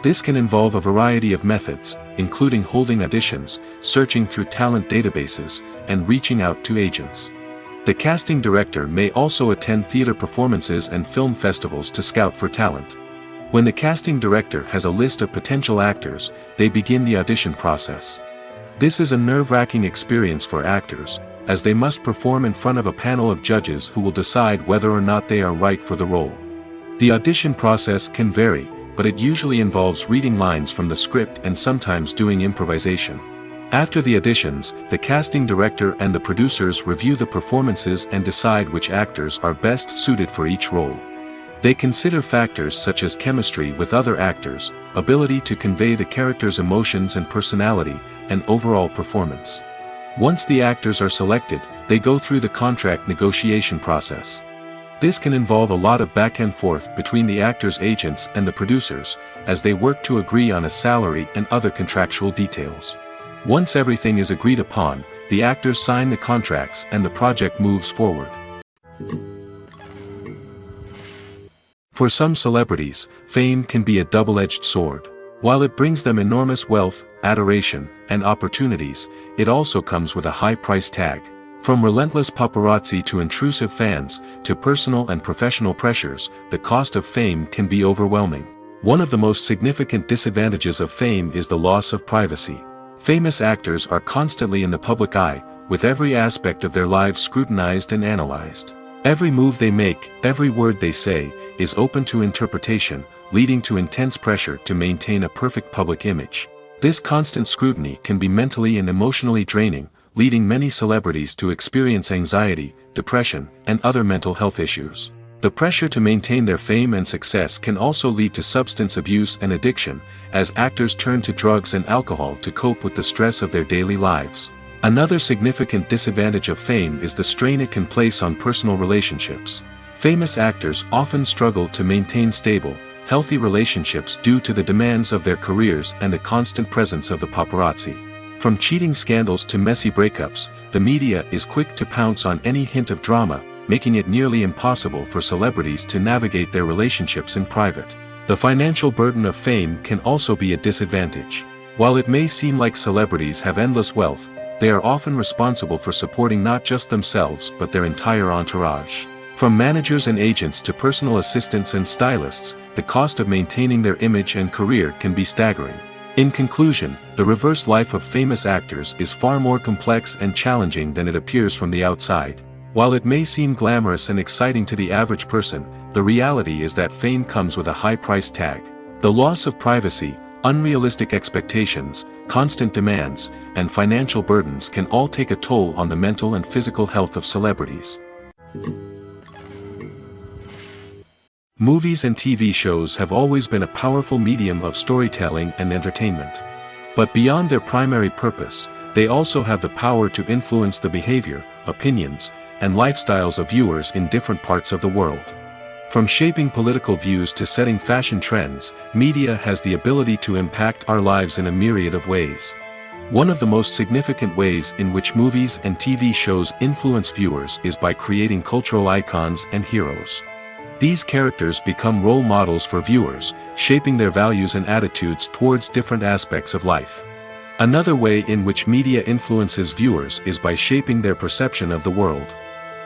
Speaker 1: This can involve a variety of methods, including holding auditions, searching through talent databases, and reaching out to agents. The casting director may also attend theater performances and film festivals to scout for talent. When the casting director has a list of potential actors, they begin the audition process. This is a nerve-wracking experience for actors, as they must perform in front of a panel of judges who will decide whether or not they are right for the role. The audition process can vary, but it usually involves reading lines from the script and sometimes doing improvisation. After the auditions, the casting director and the producers review the performances and decide which actors are best suited for each role. They consider factors such as chemistry with other actors, ability to convey the character's emotions and personality, and overall performance. Once the actors are selected, they go through the contract negotiation process. This can involve a lot of back and forth between the actors' agents and the producers, as they work to agree on a salary and other contractual details. Once everything is agreed upon, the actors sign the contracts and the project moves forward. For some celebrities, fame can be a double-edged sword. While it brings them enormous wealth, adoration, and opportunities, it also comes with a high price tag. From relentless paparazzi to intrusive fans, to personal and professional pressures, the cost of fame can be overwhelming. One of the most significant disadvantages of fame is the loss of privacy. Famous actors are constantly in the public eye, with every aspect of their lives scrutinized and analyzed. Every move they make, every word they say, is open to interpretation, leading to intense pressure to maintain a perfect public image. This constant scrutiny can be mentally and emotionally draining, leading many celebrities to experience anxiety, depression, and other mental health issues. The pressure to maintain their fame and success can also lead to substance abuse and addiction, as actors turn to drugs and alcohol to cope with the stress of their daily lives. Another significant disadvantage of fame is the strain it can place on personal relationships. Famous actors often struggle to maintain stable, healthy relationships due to the demands of their careers and the constant presence of the paparazzi. From cheating scandals to messy breakups, the media is quick to pounce on any hint of drama, making it nearly impossible for celebrities to navigate their relationships in private. The financial burden of fame can also be a disadvantage. While it may seem like celebrities have endless wealth, they are often responsible for supporting not just themselves but their entire entourage. From managers and agents to personal assistants and stylists, the cost of maintaining their image and career can be staggering. In conclusion, the reverse life of famous actors is far more complex and challenging than it appears from the outside. While it may seem glamorous and exciting to the average person, the reality is that fame comes with a high price tag. The loss of privacy, unrealistic expectations, constant demands, and financial burdens can all take a toll on the mental and physical health of celebrities. Movies and TV shows have always been a powerful medium of storytelling and entertainment. But beyond their primary purpose, they also have the power to influence the behavior, opinions, and lifestyles of viewers in different parts of the world. From shaping political views to setting fashion trends, media has the ability to impact our lives in a myriad of ways. One of the most significant ways in which movies and TV shows influence viewers is by creating cultural icons and heroes. These characters become role models for viewers, shaping their values and attitudes towards different aspects of life. Another way in which media influences viewers is by shaping their perception of the world.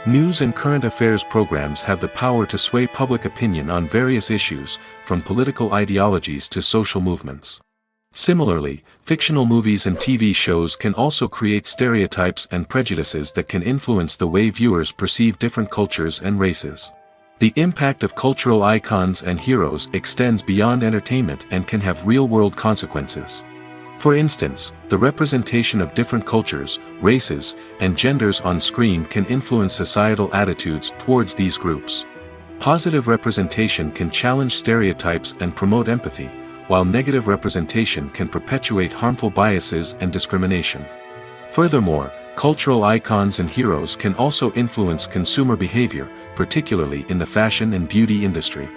Speaker 1: News and current affairs programs have the power to sway public opinion on various issues, from political ideologies to social movements. Similarly, fictional movies and TV shows can also create stereotypes and prejudices that can influence the way viewers perceive different cultures and races. The impact of cultural icons and heroes extends beyond entertainment and can have real-world consequences. For instance, the representation of different cultures, races, and genders on screen can influence societal attitudes towards these groups. Positive representation can challenge stereotypes and promote empathy, while negative representation can perpetuate harmful biases and discrimination. Furthermore, cultural icons and heroes can also influence consumer behavior, particularly in the fashion and beauty industry.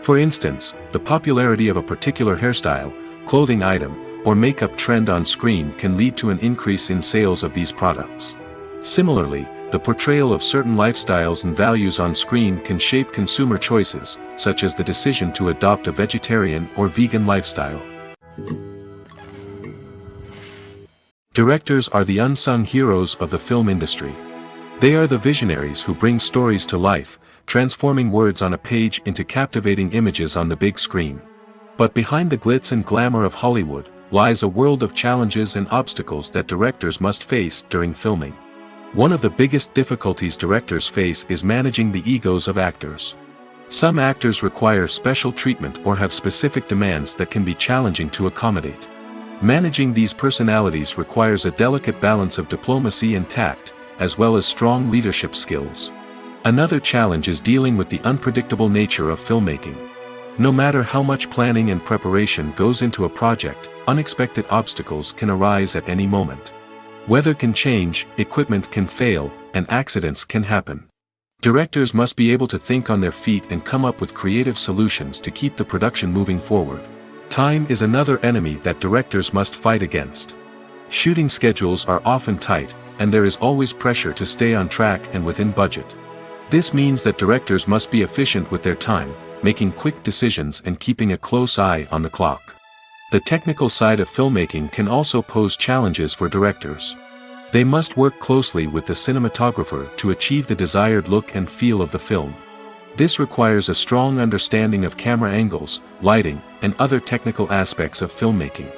Speaker 1: For instance, the popularity of a particular hairstyle, clothing item, or makeup trend on screen can lead to an increase in sales of these products. Similarly, the portrayal of certain lifestyles and values on screen can shape consumer choices, such as the decision to adopt a vegetarian or vegan lifestyle. Directors are the unsung heroes of the film industry. They are the visionaries who bring stories to life, transforming words on a page into captivating images on the big screen. But behind the glitz and glamour of Hollywood lies a world of challenges and obstacles that directors must face during filming. One of the biggest difficulties directors face is managing the egos of actors. Some actors require special treatment or have specific demands that can be challenging to accommodate. Managing these personalities requires a delicate balance of diplomacy and tact, as well as strong leadership skills. Another challenge is dealing with the unpredictable nature of filmmaking. No matter how much planning and preparation goes into a project, unexpected obstacles can arise at any moment. Weather can change, equipment can fail, and accidents can happen. Directors must be able to think on their feet and come up with creative solutions to keep the production moving forward. Time is another enemy that directors must fight against. Shooting schedules are often tight, and there is always pressure to stay on track and within budget. This means that directors must be efficient with their time, making quick decisions and keeping a close eye on the clock. The technical side of filmmaking can also pose challenges for directors. They must work closely with the cinematographer to achieve the desired look and feel of the film. This requires a strong understanding of camera angles, lighting, and other technical aspects of filmmaking.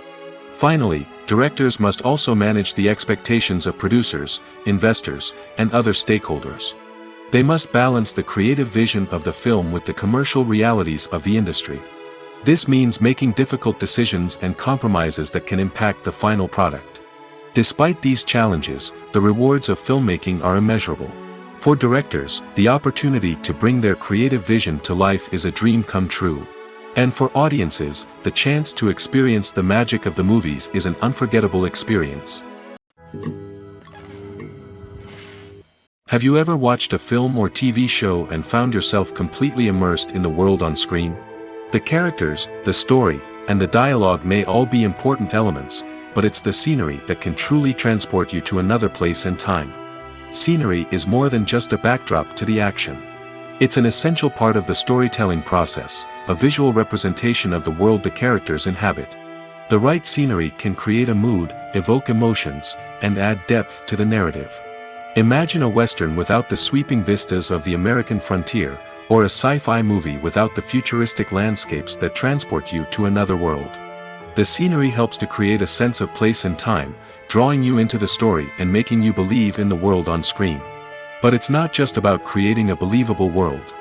Speaker 1: Finally, directors must also manage the expectations of producers, investors, and other stakeholders. They must balance the creative vision of the film with the commercial realities of the industry. This means making difficult decisions and compromises that can impact the final product. Despite these challenges, the rewards of filmmaking are immeasurable. For directors, the opportunity to bring their creative vision to life is a dream come true. And for audiences, the chance to experience the magic of the movies is an unforgettable experience. Have you ever watched a film or TV show and found yourself completely immersed in the world on screen? The characters, the story, and the dialogue may all be important elements, but it's the scenery that can truly transport you to another place and time. Scenery is more than just a backdrop to the action. It's an essential part of the storytelling process, a visual representation of the world the characters inhabit. The right scenery can create a mood, evoke emotions, and add depth to the narrative. Imagine a Western without the sweeping vistas of the American frontier, or a sci-fi movie without the futuristic landscapes that transport you to another world. The scenery helps to create a sense of place and time, drawing you into the story and making you believe in the world on screen. But it's not just about creating a believable world.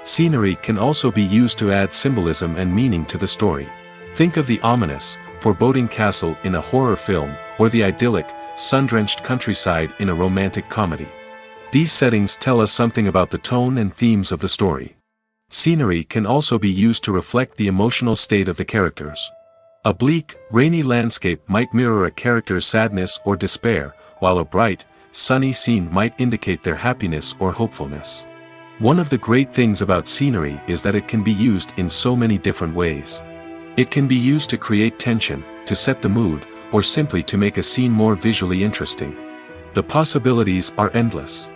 Speaker 1: Scenery can also be used to add symbolism and meaning to the story. Think of the ominous, foreboding castle in a horror film, or the idyllic, sun-drenched countryside in a romantic comedy. These settings tell us something about the tone and themes of the story. Scenery can also be used to reflect the emotional state of the characters. A bleak, rainy landscape might mirror a character's sadness or despair, while a bright, sunny scene might indicate their happiness or hopefulness. One of the great things about scenery is that it can be used in so many different ways. It can be used to create tension, to set the mood, or simply to make a scene more visually interesting. The possibilities are endless.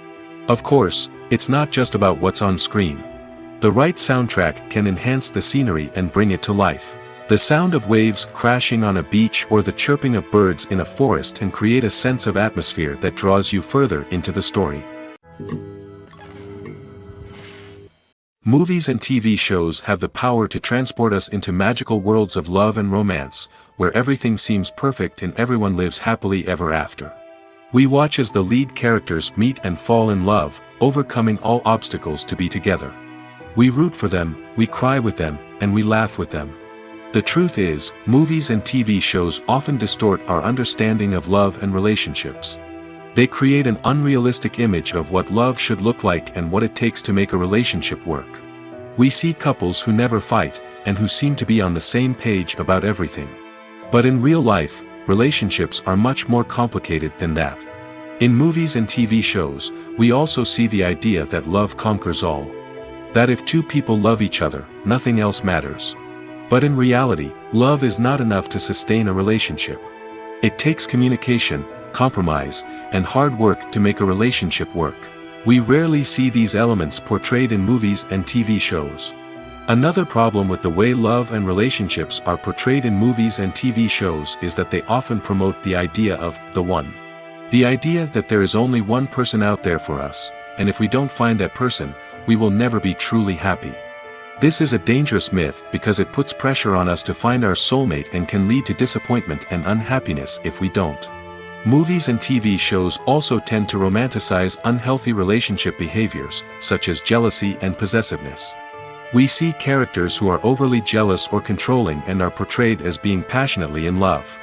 Speaker 1: Of course, it's not just about what's on screen. The right soundtrack can enhance the scenery and bring it to life. The sound of waves crashing on a beach or the chirping of birds in a forest can create a sense of atmosphere that draws you further into the story. Movies and TV shows have the power to transport us into magical worlds of love and romance, where everything seems perfect and everyone lives happily ever after. We watch as the lead characters meet and fall in love, overcoming all obstacles to be together. We root for them, we cry with them, and we laugh with them. The truth is, movies and TV shows often distort our understanding of love and relationships. They create an unrealistic image of what love should look like and what it takes to make a relationship work. We see couples who never fight, and who seem to be on the same page about everything. But in real life, relationships are much more complicated than that. In movies and TV shows, we also see the idea that love conquers all. That if two people love each other, nothing else matters. But in reality, love is not enough to sustain a relationship. It takes communication, compromise, and hard work to make a relationship work. We rarely see these elements portrayed in movies and TV shows. Another problem with the way love and relationships are portrayed in movies and TV shows is that they often promote the idea of the one. The idea that there is only one person out there for us, and if we don't find that person, we will never be truly happy. This is a dangerous myth because it puts pressure on us to find our soulmate and can lead to disappointment and unhappiness if we don't. Movies and TV shows also tend to romanticize unhealthy relationship behaviors, such as jealousy and possessiveness. We see characters who are overly jealous or controlling and are portrayed as being passionately in love.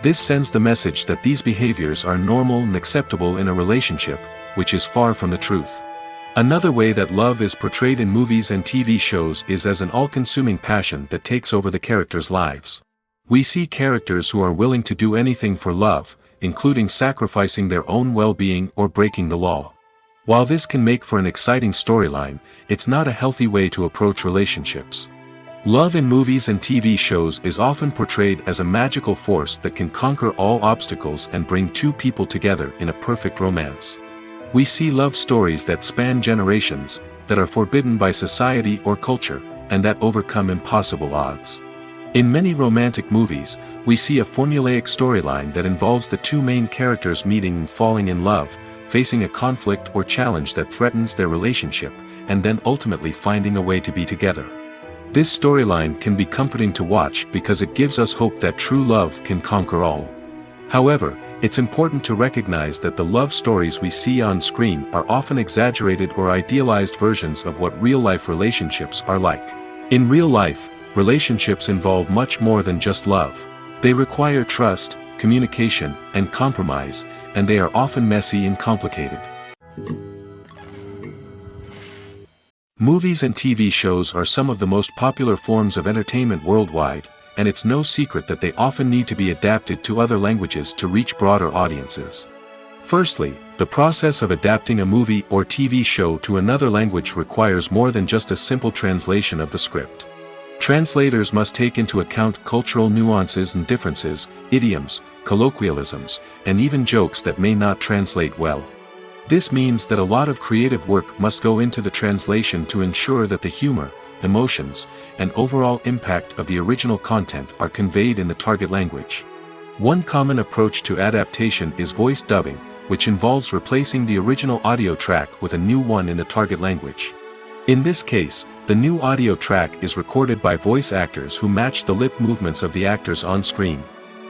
Speaker 1: This sends the message that these behaviors are normal and acceptable in a relationship, which is far from the truth. Another way that love is portrayed in movies and TV shows is as an all-consuming passion that takes over the characters' lives. We see characters who are willing to do anything for love, including sacrificing their own well-being or breaking the law. While this can make for an exciting storyline, it's not a healthy way to approach relationships. Love in movies and TV shows is often portrayed as a magical force that can conquer all obstacles and bring two people together in a perfect romance. We see love stories that span generations, that are forbidden by society or culture, and that overcome impossible odds. In many romantic movies, we see a formulaic storyline that involves the two main characters meeting and falling in love, facing a conflict or challenge that threatens their relationship, and then ultimately finding a way to be together. This storyline can be comforting to watch because it gives us hope that true love can conquer all. However, it's important to recognize that the love stories we see on screen are often exaggerated or idealized versions of what real-life relationships are like. In real life, relationships involve much more than just love. They require trust, communication, and compromise, and they are often messy and complicated. Movies and TV shows are some of the most popular forms of entertainment worldwide, and it's no secret that they often need to be adapted to other languages to reach broader audiences. Firstly, the process of adapting a movie or TV show to another language requires more than just a simple translation of the script. Translators must take into account cultural nuances and differences, idioms, colloquialisms, and even jokes that may not translate well. This means that a lot of creative work must go into the translation to ensure that the humor, emotions, and overall impact of the original content are conveyed in the target language. One common approach to adaptation is voice dubbing, which involves replacing the original audio track with a new one in the target language. In this case, the new audio track is recorded by voice actors who match the lip movements of the actors on screen.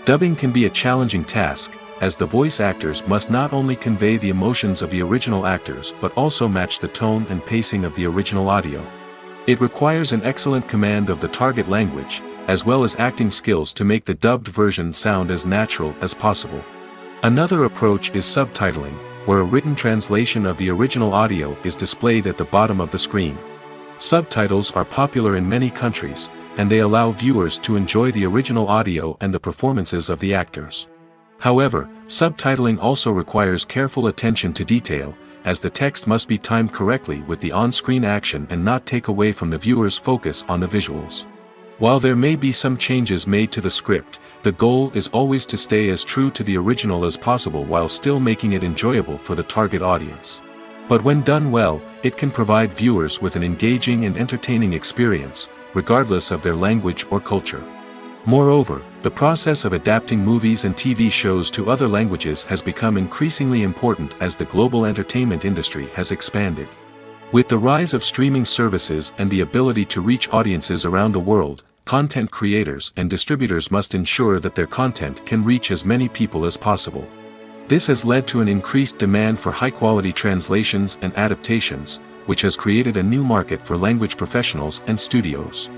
Speaker 1: Dubbing can be a challenging task, as the voice actors must not only convey the emotions of the original actors but also match the tone and pacing of the original audio. It requires an excellent command of the target language, as well as acting skills to make the dubbed version sound as natural as possible. Another approach is subtitling, where a written translation of the original audio is displayed at the bottom of the screen. Subtitles are popular in many countries, and they allow viewers to enjoy the original audio and the performances of the actors. However, subtitling also requires careful attention to detail, as the text must be timed correctly with the on-screen action and not take away from the viewer's focus on the visuals. While there may be some changes made to the script, the goal is always to stay as true to the original as possible while still making it enjoyable for the target audience. But when done well, it can provide viewers with an engaging and entertaining experience, regardless of their language or culture. Moreover, the process of adapting movies and TV shows to other languages has become increasingly important as the global entertainment industry has expanded. With the rise of streaming services and the ability to reach audiences around the world, content creators and distributors must ensure that their content can reach as many people as possible. This has led to an increased demand for high-quality translations and adaptations, which has created a new market for language professionals and studios.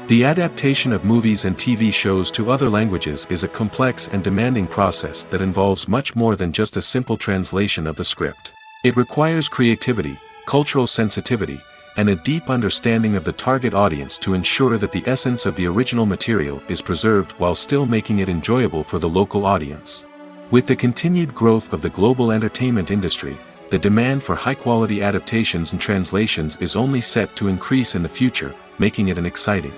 Speaker 1: The adaptation of movies and TV shows to other languages is a complex and demanding process that involves much more than just a simple translation of the script. It requires creativity, cultural sensitivity, and a deep understanding of the target audience to ensure that the essence of the original material is preserved while still making it enjoyable for the local audience. With the continued growth of the global entertainment industry, the demand for high-quality adaptations and translations is only set to increase in the future, making it an exciting.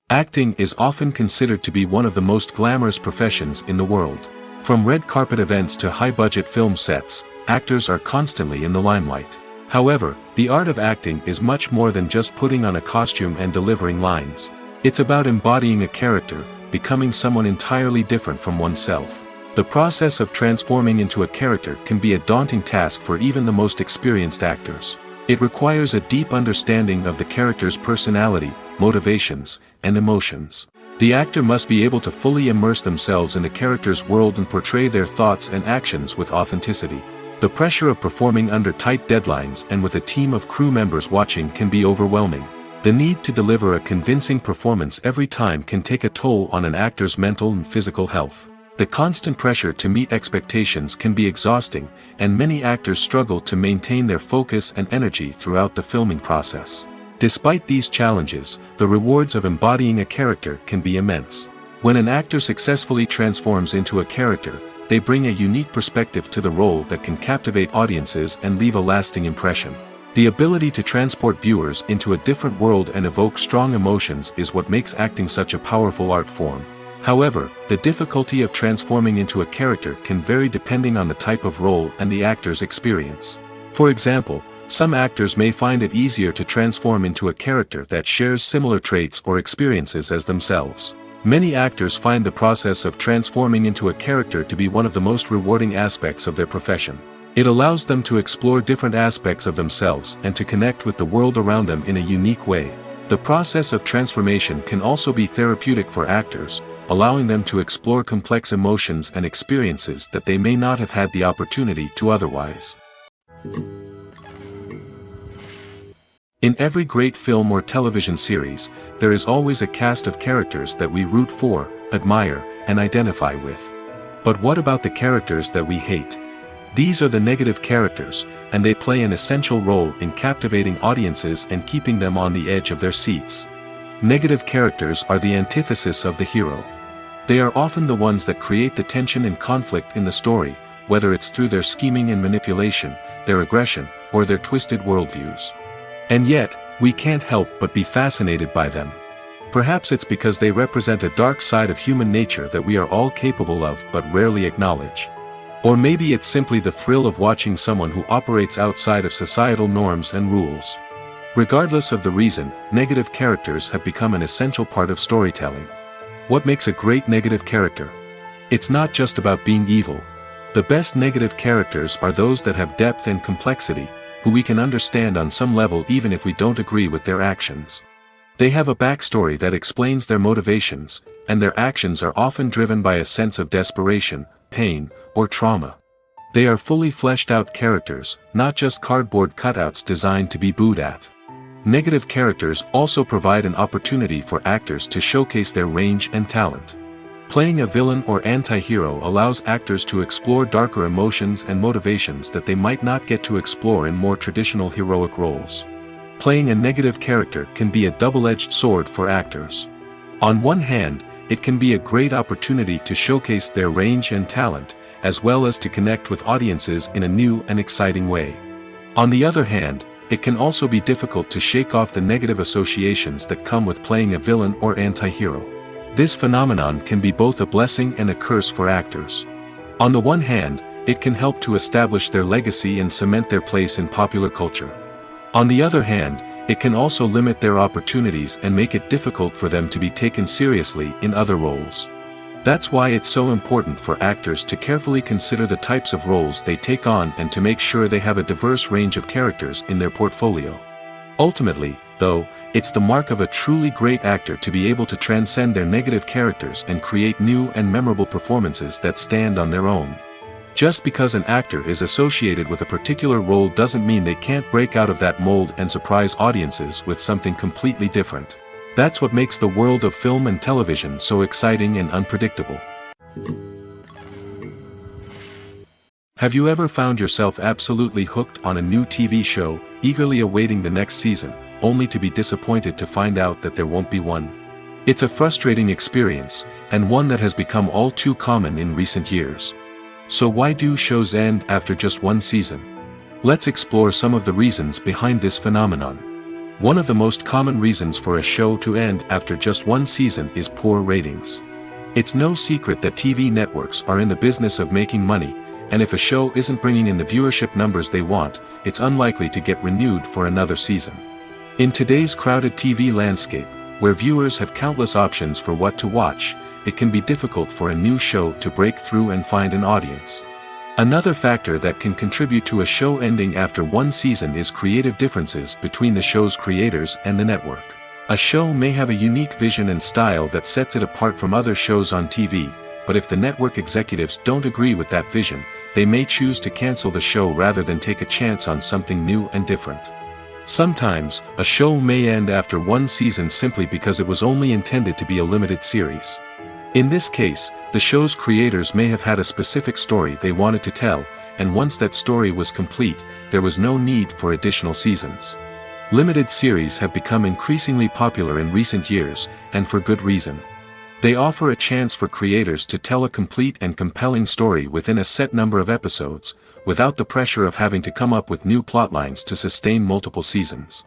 Speaker 1: Acting is often considered to be one of the most glamorous professions in the world. From red carpet events to high-budget film sets, actors are constantly in the limelight. However, the art of acting is much more than just putting on a costume and delivering lines. It's about embodying a character, becoming someone entirely different from oneself. The process of transforming into a character can be a daunting task for even the most experienced actors. It requires a deep understanding of the character's personality, motivations, and emotions. The actor must be able to fully immerse themselves in the character's world and portray their thoughts and actions with authenticity. The pressure of performing under tight deadlines and with a team of crew members watching can be overwhelming. The need to deliver a convincing performance every time can take a toll on an actor's mental and physical health. The constant pressure to meet expectations can be exhausting, and many actors struggle to maintain their focus and energy throughout the filming process. Despite these challenges, the rewards of embodying a character can be immense. When an actor successfully transforms into a character, they bring a unique perspective to the role that can captivate audiences and leave a lasting impression. The ability to transport viewers into a different world and evoke strong emotions is what makes acting such a powerful art form. However, the difficulty of transforming into a character can vary depending on the type of role and the actor's experience. For example, Some actors may find it easier to transform into a character that shares similar traits or experiences as themselves. Many actors find the process of transforming into a character to be one of the most rewarding aspects of their profession. It allows them to explore different aspects of themselves and to connect with the world around them in a unique way. The process of transformation can also be therapeutic for actors, allowing them to explore complex emotions and experiences that they may not have had the opportunity to otherwise. In every great film or television series, there is always a cast of characters that we root for, admire, and identify with. But what about the characters that we hate? These are the negative characters, and they play an essential role in captivating audiences and keeping them on the edge of their seats. Negative characters are the antithesis of the hero. They are often the ones that create the tension and conflict in the story, whether it's through their scheming and manipulation, their aggression, or their twisted worldviews. And yet, we can't help but be fascinated by them. Perhaps it's because they represent a dark side of human nature that we are all capable of but rarely acknowledge. Or maybe it's simply the thrill of watching someone who operates outside of societal norms and rules. Regardless of the reason, negative characters have become an essential part of storytelling. What makes a great negative character? It's not just about being evil. The best negative characters are those that have depth and complexity, who we can understand on some level even if we don't agree with their actions. They have a backstory that explains their motivations, and their actions are often driven by a sense of desperation, pain, or trauma. They are fully fleshed out characters, not just cardboard cutouts designed to be booed at. Negative characters also provide an opportunity for actors to showcase their range and talent. Playing a villain or anti-hero allows actors to explore darker emotions and motivations that they might not get to explore in more traditional heroic roles. Playing a negative character can be a double-edged sword for actors. On one hand, it can be a great opportunity to showcase their range and talent, as well as to connect with audiences in a new and exciting way. On the other hand, it can also be difficult to shake off the negative associations that come with playing a villain or anti-hero. This phenomenon can be both a blessing and a curse for actors. On the one hand, it can help to establish their legacy and cement their place in popular culture. On the other hand, it can also limit their opportunities and make it difficult for them to be taken seriously in other roles. That's why it's so important for actors to carefully consider the types of roles they take on and to make sure they have a diverse range of characters in their portfolio. Ultimately, though, it's the mark of a truly great actor to be able to transcend their negative characters and create new and memorable performances that stand on their own. Just because an actor is associated with a particular role doesn't mean they can't break out of that mold and surprise audiences with something completely different. That's what makes the world of film and television so exciting and unpredictable. Have you ever found yourself absolutely hooked on a new TV show, eagerly awaiting the next season, only to be disappointed to find out that there won't be one? It's a frustrating experience, and one that has become all too common in recent years. So why do shows end after just one season? Let's explore some of the reasons behind this phenomenon. One of the most common reasons for a show to end after just one season is poor ratings. It's no secret that TV networks are in the business of making money, and if a show isn't bringing in the viewership numbers they want, it's unlikely to get renewed for another season. In today's crowded TV landscape, where viewers have countless options for what to watch, it can be difficult for a new show to break through and find an audience. Another factor that can contribute to a show ending after one season is creative differences between the show's creators and the network. A show may have a unique vision and style that sets it apart from other shows on TV, but if the network executives don't agree with that vision, they may choose to cancel the show rather than take a chance on something new and different. Sometimes, a show may end after one season simply because it was only intended to be a limited series. In this case, the show's creators may have had a specific story they wanted to tell, and once that story was complete, there was no need for additional seasons. Limited series have become increasingly popular in recent years, and for good reason. They offer a chance for creators to tell a complete and compelling story within a set number of episodes, without the pressure of having to come up with new plotlines to sustain multiple seasons.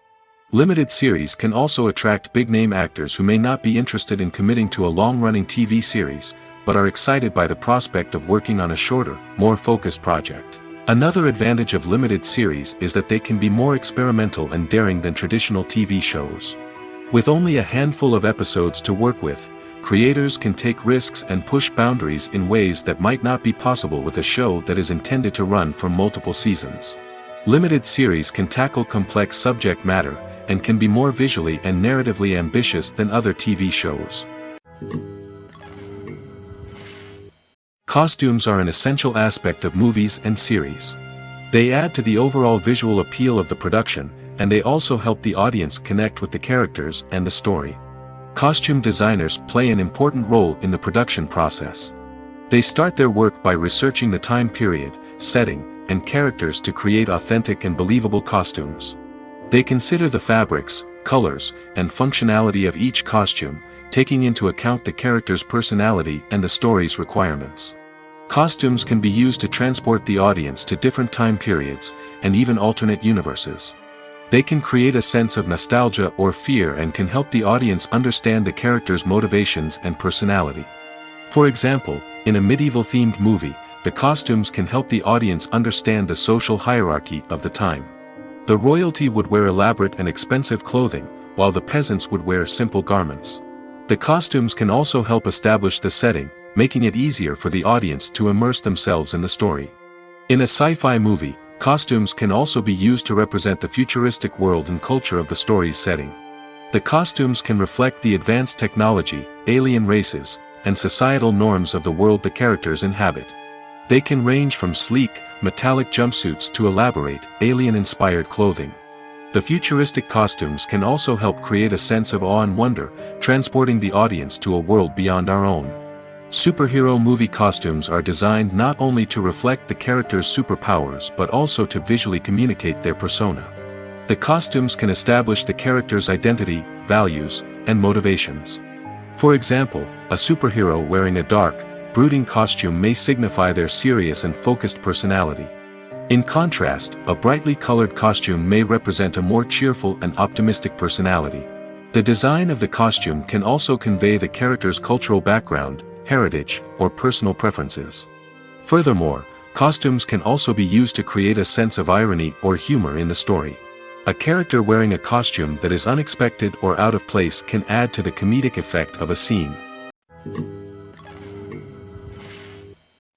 Speaker 1: Limited series can also attract big-name actors who may not be interested in committing to a long-running TV series, but are excited by the prospect of working on a shorter, more focused project. Another advantage of limited series is that they can be more experimental and daring than traditional TV shows. With only a handful of episodes to work with, creators can take risks and push boundaries in ways that might not be possible with a show that is intended to run for multiple seasons. Limited series can tackle complex subject matter, and can be more visually and narratively ambitious than other TV shows. Costumes are an essential aspect of movies and series. They add to the overall visual appeal of the production, and they also help the audience connect with the characters and the story. Costume designers play an important role in the production process. They start their work by researching the time period, setting, and characters to create authentic and believable costumes. They consider the fabrics, colors, and functionality of each costume, taking into account the character's personality and the story's requirements. Costumes can be used to transport the audience to different time periods, and even alternate universes. They can create a sense of nostalgia or fear and can help the audience understand the character's motivations and personality. For example, in a medieval-themed movie, the costumes can help the audience understand the social hierarchy of the time. The royalty would wear elaborate and expensive clothing, while the peasants would wear simple garments. The costumes can also help establish the setting, making it easier for the audience to immerse themselves in the story. In a sci-fi movie, costumes can also be used to represent the futuristic world and culture of the story's setting. The costumes can reflect the advanced technology, alien races, and societal norms of the world the characters inhabit. They can range from sleek, metallic jumpsuits to elaborate, alien-inspired clothing. The futuristic costumes can also help create a sense of awe and wonder, transporting the audience to a world beyond our own. Superhero movie costumes are designed not only to reflect the character's superpowers but also to visually communicate their persona. The costumes can establish the character's identity, values, and motivations. For example, a superhero wearing a dark, brooding costume may signify their serious and focused personality. In contrast, a brightly colored costume may represent a more cheerful and optimistic personality. The design of the costume can also convey the character's cultural background, heritage, or personal preferences. Furthermore, costumes can also be used to create a sense of irony or humor in the story. A character wearing a costume that is unexpected or out of place can add to the comedic effect of a scene.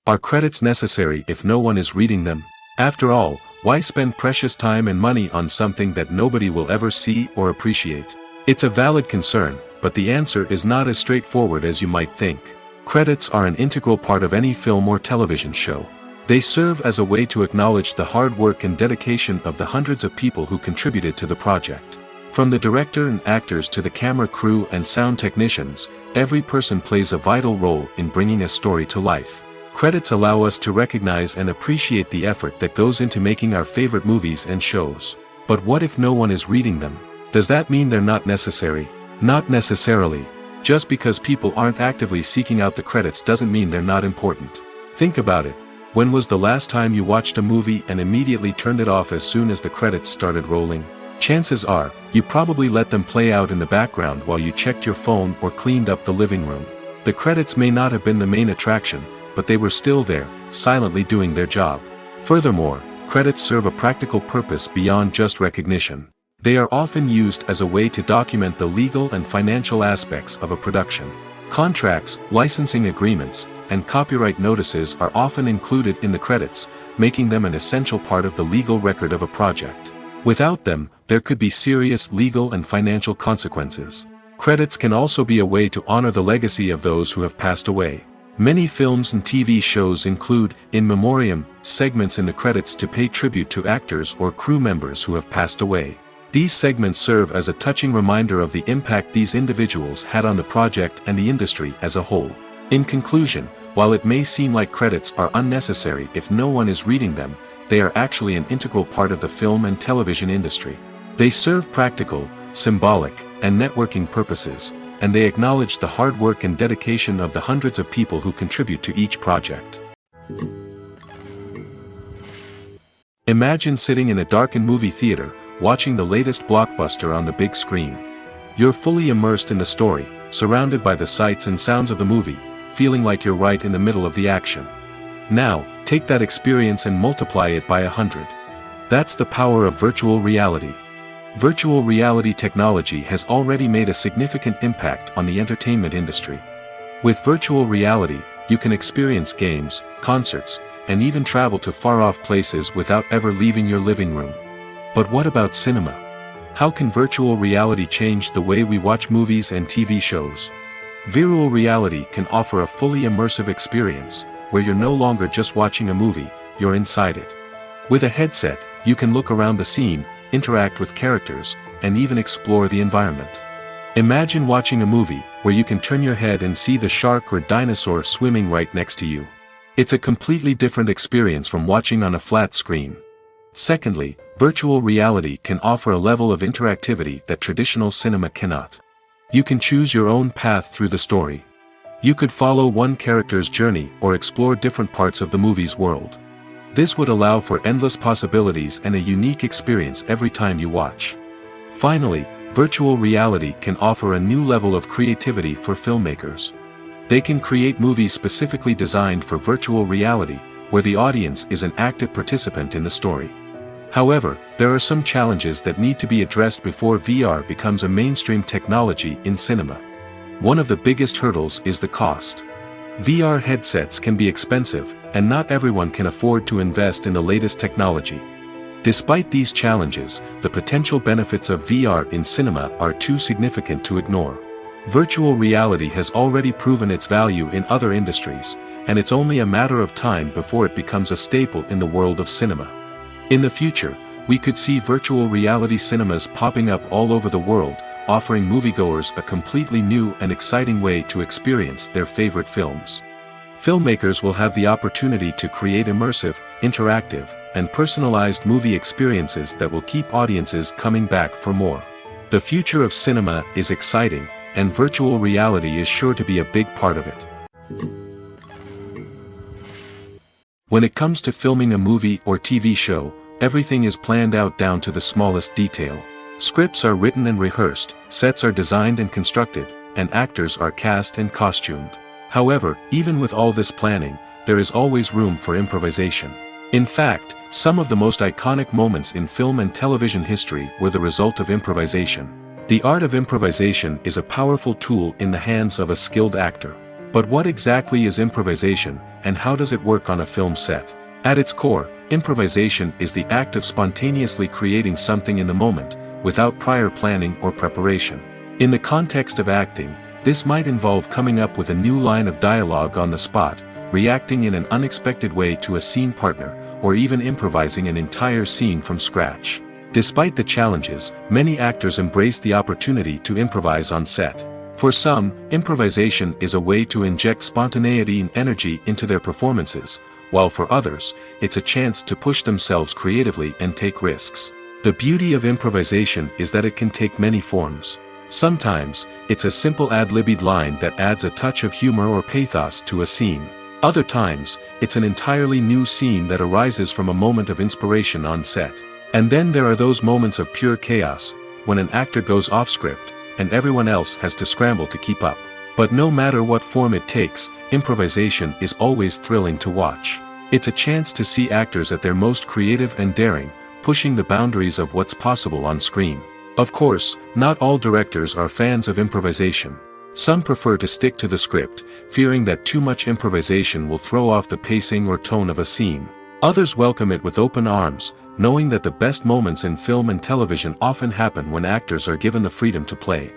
Speaker 1: Are credits necessary if no one is reading them? After all, why spend precious time and money on something that nobody will ever see or appreciate? It's a valid concern, but the answer is not as straightforward as you might think. Credits are an integral part of any film or television show. They serve as a way to acknowledge the hard work and dedication of the hundreds of people who contributed to the project. From the director and actors to the camera crew and sound technicians, every person plays a vital role in bringing a story to life. Credits allow us to recognize and appreciate the effort that goes into making our favorite movies and shows. But what if no one is reading them? Does that mean they're not necessary? Not necessarily. Just because people aren't actively seeking out the credits doesn't mean they're not important. Think about it. When was the last time you watched a movie and immediately turned it off as soon as the credits started rolling? Chances are, you probably let them play out in the background while you checked your phone or cleaned up the living room. The credits may not have been the main attraction, but they were still there, silently doing their job. Furthermore, credits serve a practical purpose beyond just recognition. They are often used as a way to document the legal and financial aspects of a production. Contracts, licensing agreements, and copyright notices are often included in the credits, making them an essential part of the legal record of a project. Without them, there could be serious legal and financial consequences. Credits can also be a way to honor the legacy of those who have passed away. Many films and TV shows include, in memoriam, segments in the credits to pay tribute to actors or crew members who have passed away. These segments serve as a touching reminder of the impact these individuals had on the project and the industry as a whole. In conclusion, while it may seem like credits are unnecessary if no one is reading them, they are actually an integral part of the film and television industry. They serve practical, symbolic, and networking purposes, and they acknowledge the hard work and dedication of the hundreds of people who contribute to each project. Imagine sitting in a darkened movie theater, watching the latest blockbuster on the big screen. You're fully immersed in the story, surrounded by the sights and sounds of the movie, feeling like you're right in the middle of the action. Now, take that experience and multiply it by 100. That's the power of virtual reality. Virtual reality technology has already made a significant impact on the entertainment industry. With virtual reality, you can experience games, concerts, and even travel to far-off places without ever leaving your living room. But what about cinema? How can virtual reality change the way we watch movies and TV shows? Virtual reality can offer a fully immersive experience, where you're no longer just watching a movie, you're inside it. With a headset, you can look around the scene, interact with characters, and even explore the environment. Imagine watching a movie, where you can turn your head and see the shark or dinosaur swimming right next to you. It's a completely different experience from watching on a flat screen. Secondly, virtual reality can offer a level of interactivity that traditional cinema cannot. You can choose your own path through the story. You could follow one character's journey or explore different parts of the movie's world. This would allow for endless possibilities and a unique experience every time you watch. Finally, virtual reality can offer a new level of creativity for filmmakers. They can create movies specifically designed for virtual reality, where the audience is an active participant in the story. However, there are some challenges that need to be addressed before VR becomes a mainstream technology in cinema. One of the biggest hurdles is the cost. VR headsets can be expensive, and not everyone can afford to invest in the latest technology. Despite these challenges, the potential benefits of VR in cinema are too significant to ignore. Virtual reality has already proven its value in other industries, and it's only a matter of time before it becomes a staple in the world of cinema. In the future, we could see virtual reality cinemas popping up all over the world, offering moviegoers a completely new and exciting way to experience their favorite films. Filmmakers will have the opportunity to create immersive, interactive, and personalized movie experiences that will keep audiences coming back for more. The future of cinema is exciting, and virtual reality is sure to be a big part of it. When it comes to filming a movie or TV show, everything is planned out down to the smallest detail. Scripts are written and rehearsed, sets are designed and constructed, and actors are cast and costumed. However, even with all this planning, there is always room for improvisation. In fact, some of the most iconic moments in film and television history were the result of improvisation. The art of improvisation is a powerful tool in the hands of a skilled actor. But what exactly is improvisation, and how does it work on a film set? At its core, improvisation is the act of spontaneously creating something in the moment, without prior planning or preparation. In the context of acting, this might involve coming up with a new line of dialogue on the spot, reacting in an unexpected way to a scene partner, or even improvising an entire scene from scratch. Despite the challenges, many actors embrace the opportunity to improvise on set. For some, improvisation is a way to inject spontaneity and energy into their performances, while for others, it's a chance to push themselves creatively and take risks. The beauty of improvisation is that it can take many forms. Sometimes, it's a simple ad-libbed line that adds a touch of humor or pathos to a scene. Other times, it's an entirely new scene that arises from a moment of inspiration on set. And then there are those moments of pure chaos, when an actor goes off script, and everyone else has to scramble to keep up. But no matter what form it takes, improvisation is always thrilling to watch. It's a chance to see actors at their most creative and daring, pushing the boundaries of what's possible on screen. Of course, not all directors are fans of improvisation. Some prefer to stick to the script, fearing that too much improvisation will throw off the pacing or tone of a scene. Others welcome it with open arms, knowing that the best moments in film and television often happen when actors are given the freedom to play.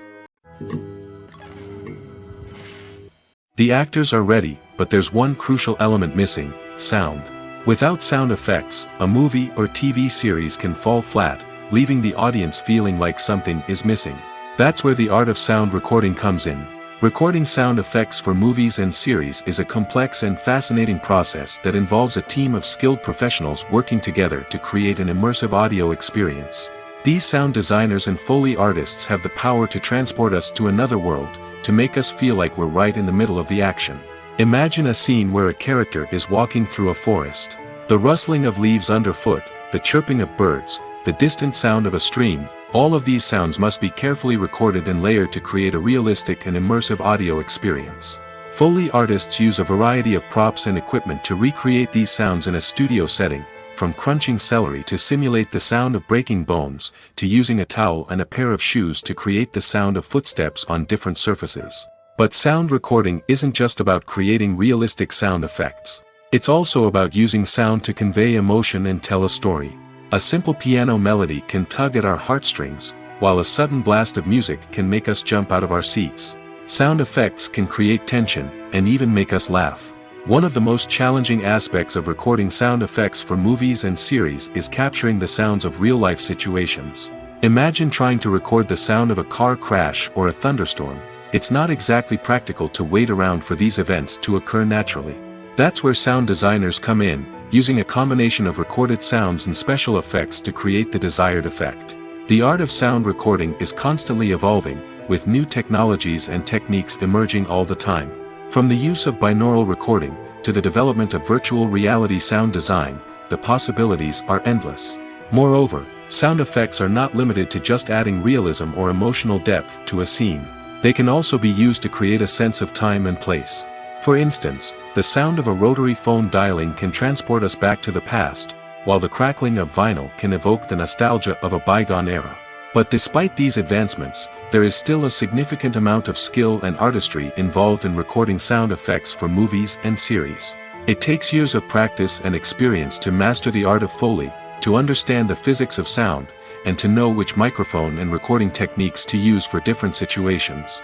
Speaker 1: The actors are ready, but there's one crucial element missing: sound. Without sound effects, a movie or TV series can fall flat, leaving the audience feeling like something is missing. That's where the art of sound recording comes in. Recording sound effects for movies and series is a complex and fascinating process that involves a team of skilled professionals working together to create an immersive audio experience. These sound designers and Foley artists have the power to transport us to another world, to make us feel like we're right in the middle of the action. Imagine a scene where a character is walking through a forest. The rustling of leaves underfoot, the chirping of birds, the distant sound of a stream, all of these sounds must be carefully recorded and layered to create a realistic and immersive audio experience. Foley artists use a variety of props and equipment to recreate these sounds in a studio setting, from crunching celery to simulate the sound of breaking bones, to using a towel and a pair of shoes to create the sound of footsteps on different surfaces. But sound recording isn't just about creating realistic sound effects. It's also about using sound to convey emotion and tell a story. A simple piano melody can tug at our heartstrings, while a sudden blast of music can make us jump out of our seats. Sound effects can create tension, and even make us laugh. One of the most challenging aspects of recording sound effects for movies and series is capturing the sounds of real-life situations. Imagine trying to record the sound of a car crash or a thunderstorm. It's not exactly practical to wait around for these events to occur naturally. That's where sound designers come in, using a combination of recorded sounds and special effects to create the desired effect. The art of sound recording is constantly evolving, with new technologies and techniques emerging all the time. From the use of binaural recording, to the development of virtual reality sound design, the possibilities are endless. Moreover, sound effects are not limited to just adding realism or emotional depth to a scene. They can also be used to create a sense of time and place. For instance, the sound of a rotary phone dialing can transport us back to the past, while the crackling of vinyl can evoke the nostalgia of a bygone era. But despite these advancements, there is still a significant amount of skill and artistry involved in recording sound effects for movies and series. It takes years of practice and experience to master the art of Foley, to understand the physics of sound, and to know which microphone and recording techniques to use for different situations.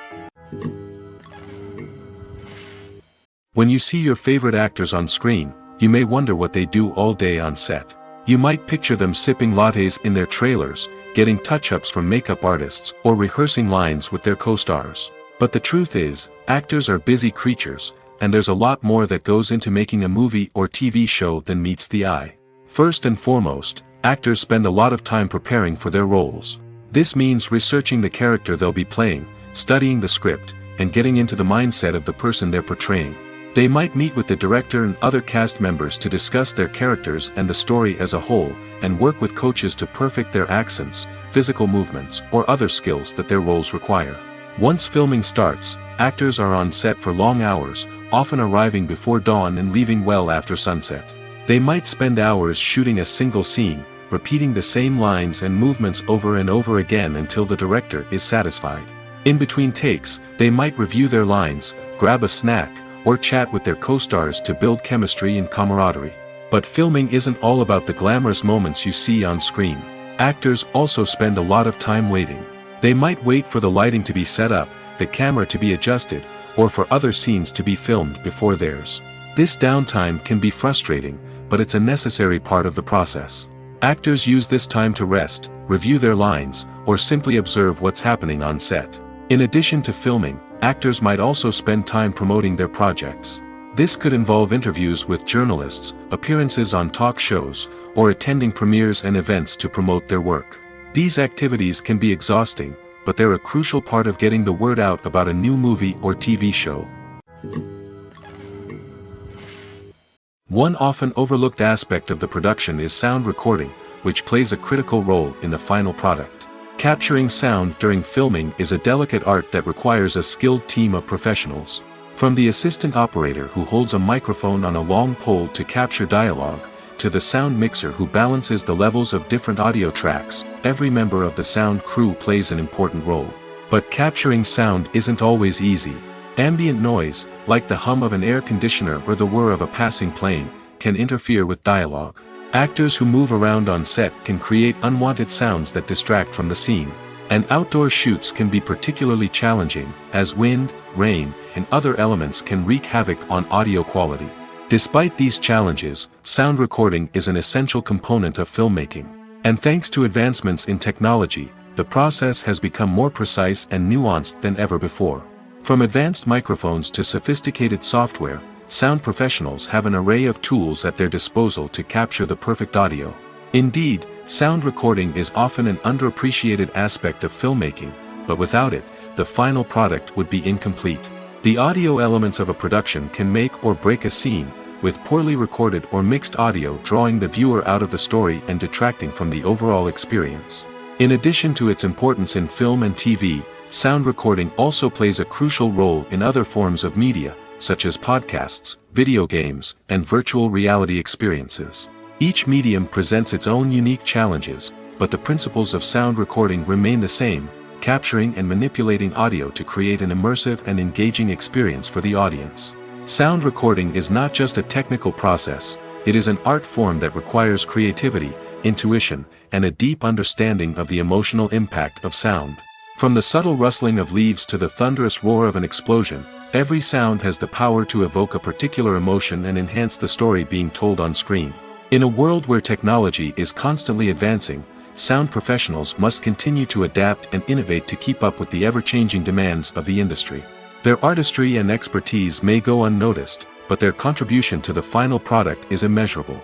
Speaker 1: When you see your favorite actors on screen, you may wonder what they do all day on set. You might picture them sipping lattes in their trailers, getting touch-ups from makeup artists, or rehearsing lines with their co-stars. But the truth is, actors are busy creatures, and there's a lot more that goes into making a movie or TV show than meets the eye. First and foremost, actors spend a lot of time preparing for their roles. This means researching the character they'll be playing, studying the script, and getting into the mindset of the person they're portraying. They might meet with the director and other cast members to discuss their characters and the story as a whole, and work with coaches to perfect their accents, physical movements, or other skills that their roles require. Once filming starts, actors are on set for long hours, often arriving before dawn and leaving well after sunset. They might spend hours shooting a single scene, repeating the same lines and movements over and over again until the director is satisfied. In between takes, they might review their lines, grab a snack, or chat with their co-stars to build chemistry and camaraderie. But filming isn't all about the glamorous moments you see on screen. Actors also spend a lot of time waiting. They might wait for the lighting to be set up, the camera to be adjusted, or for other scenes to be filmed before theirs. This downtime can be frustrating, but it's a necessary part of the process. Actors use this time to rest, review their lines, or simply observe what's happening on set. In addition to filming, actors might also spend time promoting their projects. This could involve interviews with journalists, appearances on talk shows, or attending premieres and events to promote their work. These activities can be exhausting, but they're a crucial part of getting the word out about a new movie or TV show. One often overlooked aspect of the production is sound recording, which plays a critical role in the final product. Capturing sound during filming is a delicate art that requires a skilled team of professionals. From the assistant operator who holds a microphone on a long pole to capture dialogue, to the sound mixer who balances the levels of different audio tracks, every member of the sound crew plays an important role. But capturing sound isn't always easy. Ambient noise, like the hum of an air conditioner or the whir of a passing plane, can interfere with dialogue. Actors who move around on set can create unwanted sounds that distract from the scene. And outdoor shoots can be particularly challenging, as wind, rain, and other elements can wreak havoc on audio quality. Despite these challenges, sound recording is an essential component of filmmaking. And thanks to advancements in technology, the process has become more precise and nuanced than ever before. From advanced microphones to sophisticated software, sound professionals have an array of tools at their disposal to capture the perfect audio. Indeed, sound recording is often an underappreciated aspect of filmmaking, but without it, the final product would be incomplete. The audio elements of a production can make or break a scene, with poorly recorded or mixed audio drawing the viewer out of the story and detracting from the overall experience. In addition to its importance in film and TV, sound recording also plays a crucial role in other forms of media, such as podcasts, video games, and virtual reality experiences. Each medium presents its own unique challenges, but the principles of sound recording remain the same, capturing and manipulating audio to create an immersive and engaging experience for the audience. Sound recording is not just a technical process, it is an art form that requires creativity, intuition, and a deep understanding of the emotional impact of sound. From the subtle rustling of leaves to the thunderous roar of an explosion, every sound has the power to evoke a particular emotion and enhance the story being told on screen. In a world where technology is constantly advancing, sound professionals must continue to adapt and innovate to keep up with the ever-changing demands of the industry. Their artistry and expertise may go unnoticed, but their contribution to the final product is immeasurable.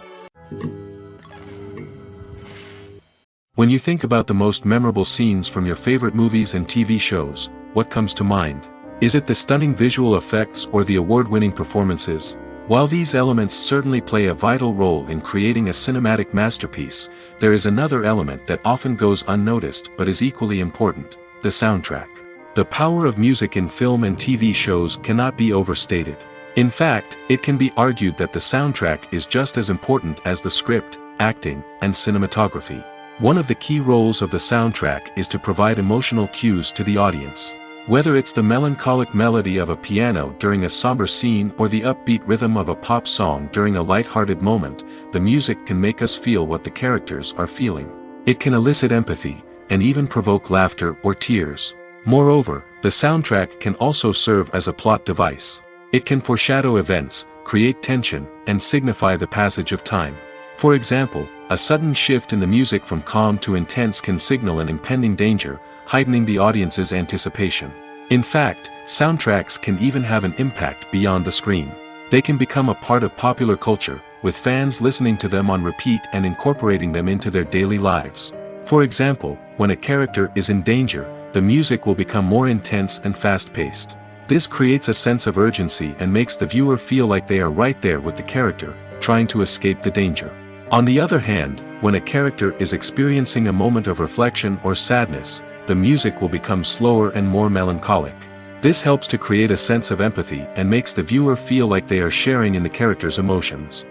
Speaker 1: When you think about the most memorable scenes from your favorite movies and TV shows, what comes to mind? Is it the stunning visual effects or the award-winning performances? While these elements certainly play a vital role in creating a cinematic masterpiece, there is another element that often goes unnoticed but is equally important: the soundtrack. The power of music in film and TV shows cannot be overstated. In fact, it can be argued that the soundtrack is just as important as the script, acting, and cinematography. One of the key roles of the soundtrack is to provide emotional cues to the audience. Whether it's the melancholic melody of a piano during a somber scene or the upbeat rhythm of a pop song during a light-hearted moment, the music can make us feel what the characters are feeling. It can elicit empathy, and even provoke laughter or tears. Moreover, the soundtrack can also serve as a plot device. It can foreshadow events, create tension, and signify the passage of time. For example, a sudden shift in the music from calm to intense can signal an impending danger, heightening the audience's anticipation. In fact, soundtracks can even have an impact beyond the screen. They can become a part of popular culture, with fans listening to them on repeat and incorporating them into their daily lives. For example, when a character is in danger, the music will become more intense and fast-paced. This creates a sense of urgency and makes the viewer feel like they are right there with the character, trying to escape the danger. On the other hand, when a character is experiencing a moment of reflection or sadness, the music will become slower and more melancholic. This helps to create a sense of empathy and makes the viewer feel like they are sharing in the character's emotions.